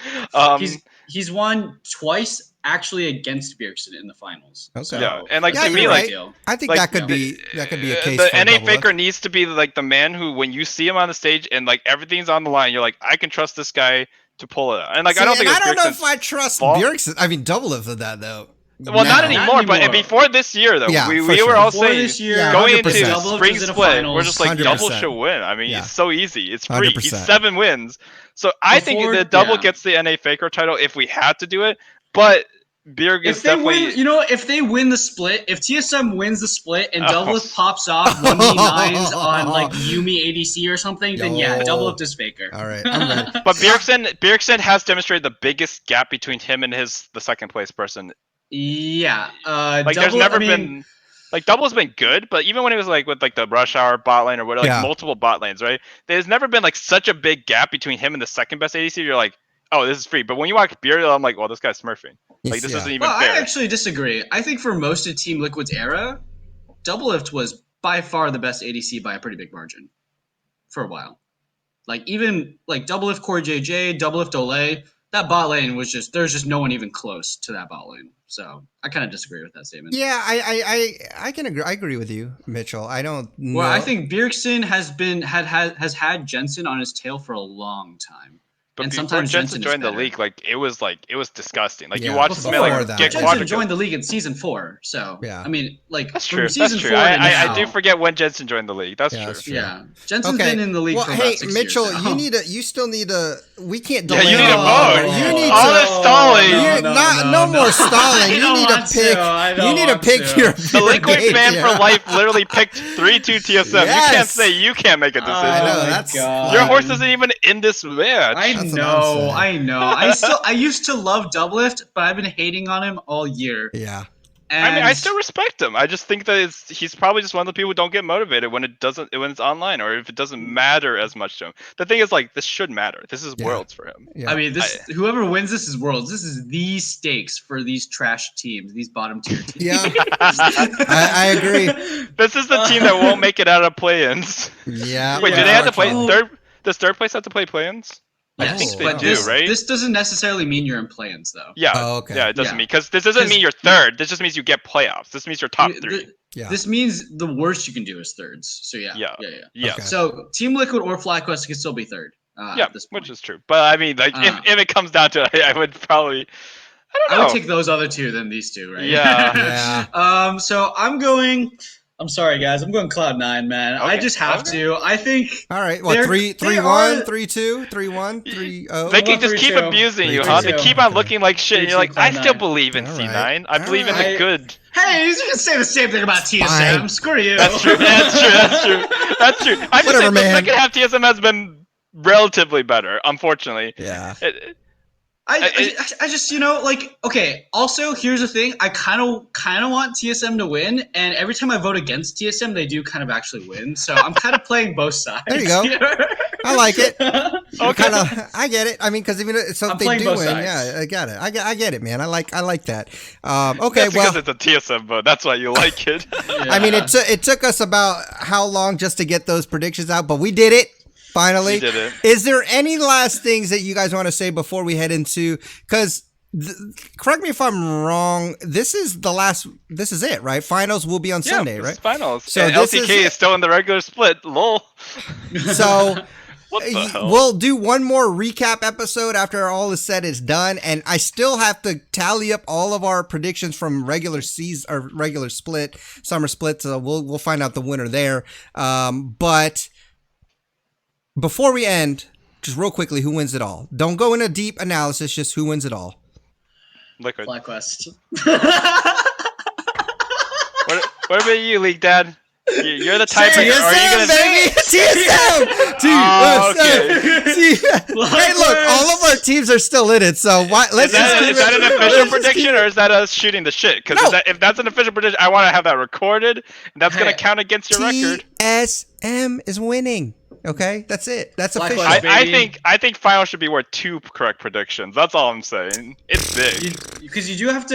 He's won twice actually against Bjergsen in the finals. Okay. So, Yeah, and, like, that's to a me, big like, deal. I think Like, that could yeah. be a case the for NA Doublelift. Faker needs to be like the man who, when you see him on the stage and like everything's on the line, you're like, I can trust this guy to pull it out. And like, See, I don't think and it's I don't know Bjergsen's if I trust fault. Bjergsen. I mean, Doublelift did that though. Well, not Now. anymore, but anymore. before this year, though, Yeah, we for were sure. all Before saying this year, Yeah, going into 100%. Doublelift spring was in a split, finals. we're just like 100%. double should win. I mean, Yeah. it's so easy. It's free. 100%. He's 7 wins. So I think Before- that double yeah. gets the NA Faker title if we had to do it. But Bjerg is If they definitely. win, if they win the split, if TSM wins the split and Oh. Doublelift pops off 1v9s on like Yumi ADC or something, then yeah, Yo. Doublelift is Faker. All right, I'm ready. But Bjergsen has demonstrated the biggest gap between him and the second place person. Yeah, Like there's never been like Double's been good, but even when he was like with like the rush hour bot lane or whatever, like Yeah. multiple bot lanes, right? There's never been like such a big gap between him and the second best ADC. You're like, oh, this is free. But when you watch Burial, I'm like, well, this guy's smurfing. Like this Yeah. isn't even Well, fair. I actually disagree. I think for most of Team Liquid's era, Doublelift was by far the best ADC by a pretty big margin for a while. Like even like Doublelift Core JJ, Doublelift Olay, that bot lane was there's just no one even close to that bot lane. So I kind of disagree with that statement. Yeah, I can agree. I agree with you, Mitchell. I don't know. Well, I think Bjergsen has had Jensen on his tail for a long time. But and before sometimes Jensen Jensen is joined the better. league, it was disgusting. Like Yeah, you watch this man before like that. get Yeah, quad. Jensen joined the league in season 4. So Yeah. I mean, like That's from true. season That's true. 4 to I now, do forget when Jensen joined the league. That's Yeah, true. that's true. Yeah, Jensen's Okay. been in the league Well, for hey, about 6 Mitchell, years. now. you still need to. We can't Yeah, delay. you need it a all. vote. You need All to. this stalling. No more stalling. I You don't need to want pick. I You don't need to want pick to. your. The Liquid fan for life literally picked 3-2 TSM. You Yes. can't say you can't make a decision. I know, Oh my that's- God. Your horse isn't even in this match. I That's what I'm know, saying. I used to love Doublelift, but I've been hating on him all year. Yeah. And I mean, I still respect him. I just think that he's probably just one of the people who don't get motivated when it's online or if it doesn't matter as much to him. The thing is, like, this should matter. This is Yeah. worlds for him. Yeah. I mean, whoever wins this is Worlds. This is the stakes for these trash teams, these bottom tier teams. Yeah. I agree. This is the team that won't make it out of play-ins. Yeah. Wait, do Yeah, they have to play Marco. third? Does third place have to play play-ins? I think they but do, right? This doesn't necessarily mean you're in play-ins, though. Yeah. Oh, okay. Yeah, it doesn't mean because this doesn't mean you're third. This just means you get playoffs. This means you're top 3. This means the worst you can do is thirds. So yeah. Okay. So Team Liquid or FlyQuest can still be third. At this point. Which is true. But I mean, like, if it comes down to it, I would probably. I don't know. I would take those other two than these two, right? Yeah. So I'm sorry, guys. I'm going Cloud9, man. Okay. I just have to. I think. All right. What, 3-1, 3-2, 3-1 3-0? They can just keep abusing you, huh? They keep on looking like shit, and you're like, I still believe in C9. I believe in the good. Hey, you can say the same thing about TSM. Screw you. That's true. That's true. I just think the second half TSM has been relatively better, unfortunately. Yeah. I just, like, okay, also, here's the thing. I kind of want TSM to win, and every time I vote against TSM, they do kind of actually win. So I'm kind of playing both sides. There you go. I like it. Okay. I get it. I mean, because even if they do win, yeah, I got it. I get it, man. I like that. Okay, that's because it's a TSM vote. That's why you like it. I mean, it took us about how long just to get those predictions out, but we did it. Finally, we did it. Is there any last things that you guys want to say before we head into? Because correct me if I'm wrong. This is it, right? Finals will be on Sunday, right? Finals. So and LCK is still in the regular split. Lol. So what the hell? We'll do one more recap episode after all is said is done, and I still have to tally up all of our predictions from regular season or regular split, summer split. So we'll find out the winner there. But before we end, just real quickly, who wins it all? Don't go into deep analysis, just who wins it all. Liquid. FlyQuest. What about you, League Dad? You're the tiebreaker. TSM, are you gonna baby! TSM! Hey, look, all of our teams are still in it, so why? Is that an official prediction, or is that us shooting the shit? Because if that's an official prediction, I want to have that recorded, and that's going to count against your record. TSM is winning. Okay, that's it. That's official. I think final should be worth 2 correct predictions. That's all I'm saying. It's big. Because you do have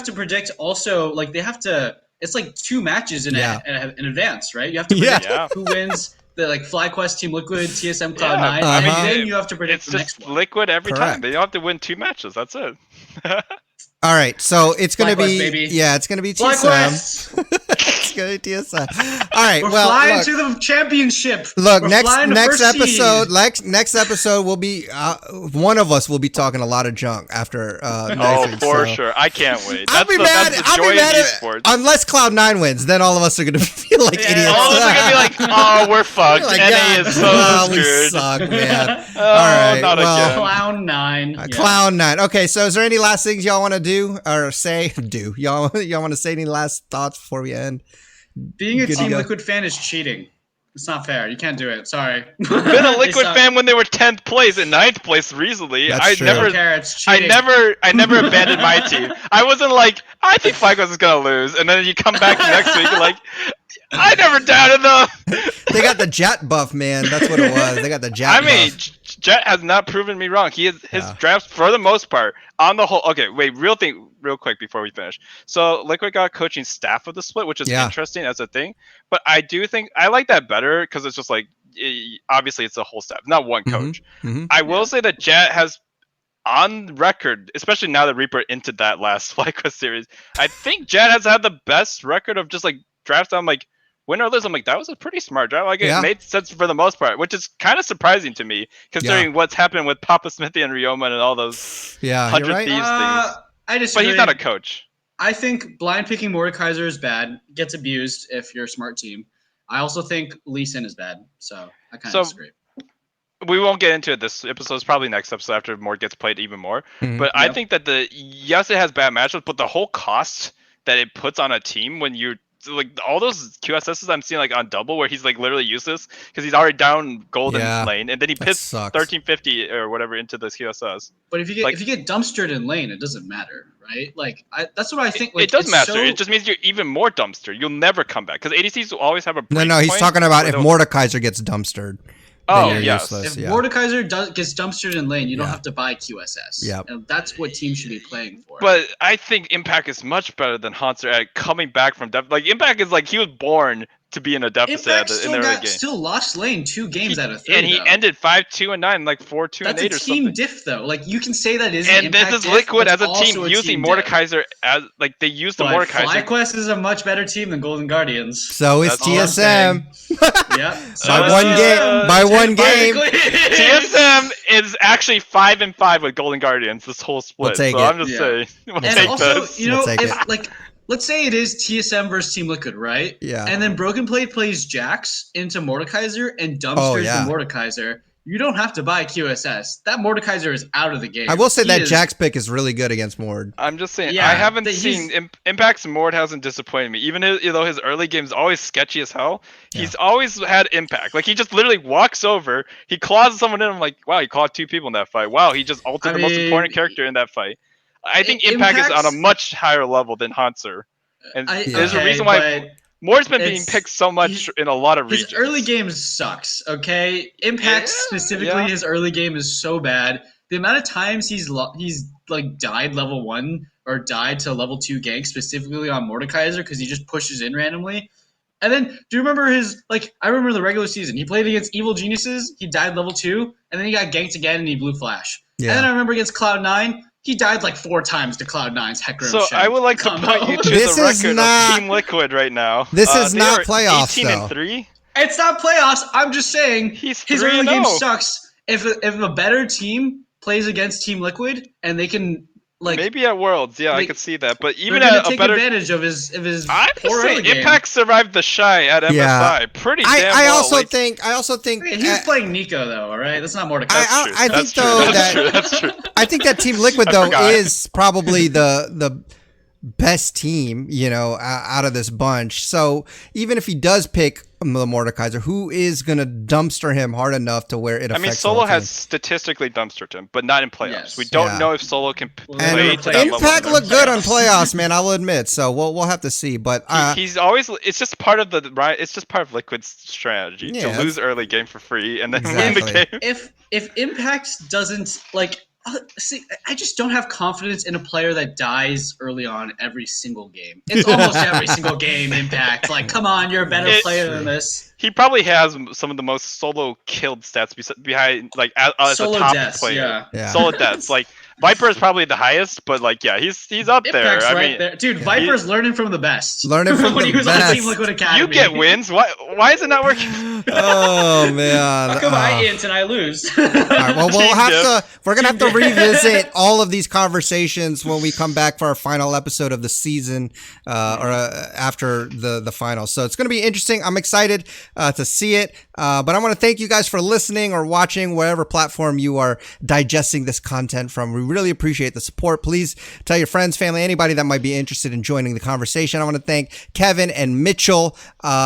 to predict also, like, they have to. It's like 2 matches in advance, right? You have to predict who wins the FlyQuest, Team Liquid, TSM, Cloud9, and then you have to predict the next one. It's just Liquid every time. They don't have to win 2 matches. That's it. All right, so it's gonna be baby. It's gonna be TSM. It's gonna be TSM. All right, we're flying to the championship. Look, next episode will be one of us will be talking a lot of junk after. For sure, I can't wait. I'll be mad unless Cloud9 wins. Then all of us are gonna feel like idiots. All of us are gonna be like, "Oh, we're fucked. Like, NA is so screwed. We suck, man." All right, Cloud9. Cloud9. Okay, so is there any last things y'all want to do or say? Y'all want to say any last thoughts before we end? Being a Team Liquid fan is cheating. It's not fair. You can't do it. Sorry. Been a Liquid fan when they were 10th place and 9th place recently. That's true. Don't care, it's cheating. I never abandoned my team. I wasn't like, I think FlyQuest is gonna lose, and then you come back next week and like, I never doubted them. They got the Jet buff, man. That's what it was. They got the Jet buff. I mean, Jet has not proven me wrong. His drafts, for the most part, on the whole. Okay, wait, real quick before we finish. So Liquid got coaching staff of the split, which is interesting as a thing. But I do think I like that better because it's just like, obviously it's a whole staff, not one coach. I will say that Jet has, on record, especially now that Reaper entered that last FlyQuest series, I think Jet has had the best record of just like drafts. I'm like, win or lose, I'm like, that was a pretty smart draft. Like, it made sense for the most part, which is kind of surprising to me, considering what's happened with Papa Smithy and Ryoma and all those 100 Thieves things. I disagree. But he's not a coach. I think blind picking Mordekaiser is bad. Gets abused if you're a smart team. I also think Lee Sin is bad. So I kind of disagree. We won't get into it this episode. It's probably next episode after Mord gets played even more. But I think that it has bad matchups, but the whole cost that it puts on a team when you like all those QSSs I'm seeing like on double where he's like literally useless because he's already down gold in lane and then he pits 1350 or whatever into this QSS. But if you get dumpstered in lane, it doesn't matter, right? Like that's what I think. Like, it does matter. It just means you're even more dumpstered. You'll never come back because ADCs will always have a break No, he's talking about if Mordekaiser gets dumpstered. Oh, yes. Useless, if Mordekaiser gets dumpstered in lane, you don't have to buy QSS. Yeah, and that's what teams should be playing for. But I think Impact is much better than Hanser at coming back from like Impact is like he was born to be in a deficit Impact in the early game. still lost lane 2 games out of 3. And he ended 5-2-9, like 4-2-8 That's or a team something. diff though. Like you can say that is. And this is Liquid as a team using Mordekaiser as like they use the Mordekaiser. FlyQuest is a much better team than Golden Guardians. So is TSM. Yep. By one game. TSM is actually 5-5 with Golden Guardians this whole split. We'll take it. I'm just saying. And also, this. you know, We'll if like. Let's say it is TSM versus Team Liquid, right? Yeah. And then Broken Blade plays Jax into Mordekaiser and dumpsters the Mordekaiser. You don't have to buy QSS. That Mordekaiser is out of the game. I will say that Jax pick is really good against Mord. I'm just saying, I haven't seen Impact's Mord hasn't disappointed me. Even though his early game's always sketchy as hell, he's always had impact. Like he just literally walks over, he claws someone in. I'm like, wow, he clawed 2 people in that fight. Wow, he just ulted the most important character in that fight. I think Impact is on a much higher level than Hanser. And there's a reason why Mord's been being picked so much in a lot of regions. His early game sucks, okay? Impact specifically, his early game is so bad. The amount of times he's like died level 1 or died to level 2 gank specifically on Mordekaiser because he just pushes in randomly. And then, do you remember I remember the regular season. He played against Evil Geniuses, he died level 2, and then he got ganked again and he blew Flash. Yeah. And then I remember against Cloud9, he died like 4 times to Cloud9's Hecarim. So I would like to point you to the record of Team Liquid right now. This is not playoffs, 18-3. It's not playoffs. I'm just saying his early game sucks. If a better team plays against Team Liquid and they can maybe at Worlds, I could see that. But even at a better advantage of his I'm just saying, Impact survived the shy at MSI pretty damn well. I also think he was playing Nico though, all right? That's not Mordekaiser. That's true. I think that Team Liquid though is probably the best team, you know, out of this bunch. So even if he does pick the Mordekaiser, who is going to dumpster him hard enough to where it affects? I mean, Solo has statistically dumpstered him, but not in playoffs. Yes. We don't know if Solo can play to that level. Impact looked good on playoffs, man. I will admit. So we'll have to see. But he's always. It's just part of It's just part of Liquid's strategy to lose early game for free and then win the game. If Impact doesn't see, I just don't have confidence in a player that dies early on every single game. It's almost every single game, Impact. Like, come on, you're a better player than this. He probably has some of the most solo killed stats behind, like, as solo a top deaths, player. Solo deaths. Like, Viper is probably the highest, but, like, he's up there. I mean, there. Dude, Viper's learning from the best. Learning from the best. On Team Liquid Academy. You get wins. Why is it not working? Oh, man. How come I int and I lose? All right, well, we're going to have to revisit all of these conversations when we come back for our final episode of the season or after the finals. So it's going to be interesting. I'm excited to see it. But I want to thank you guys for listening or watching wherever platform you are digesting this content from. We really appreciate the support. Please tell your friends, family, anybody that might be interested in joining the conversation. I want to thank Kevin and Mitchell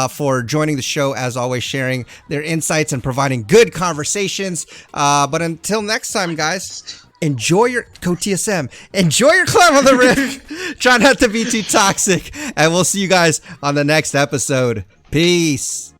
for joining the show, as always, sharing their insights and providing good conversations. But until next time, guys, enjoy your TSM. Enjoy your climb on the rift. Try not to be too toxic. And we'll see you guys on the next episode. Peace.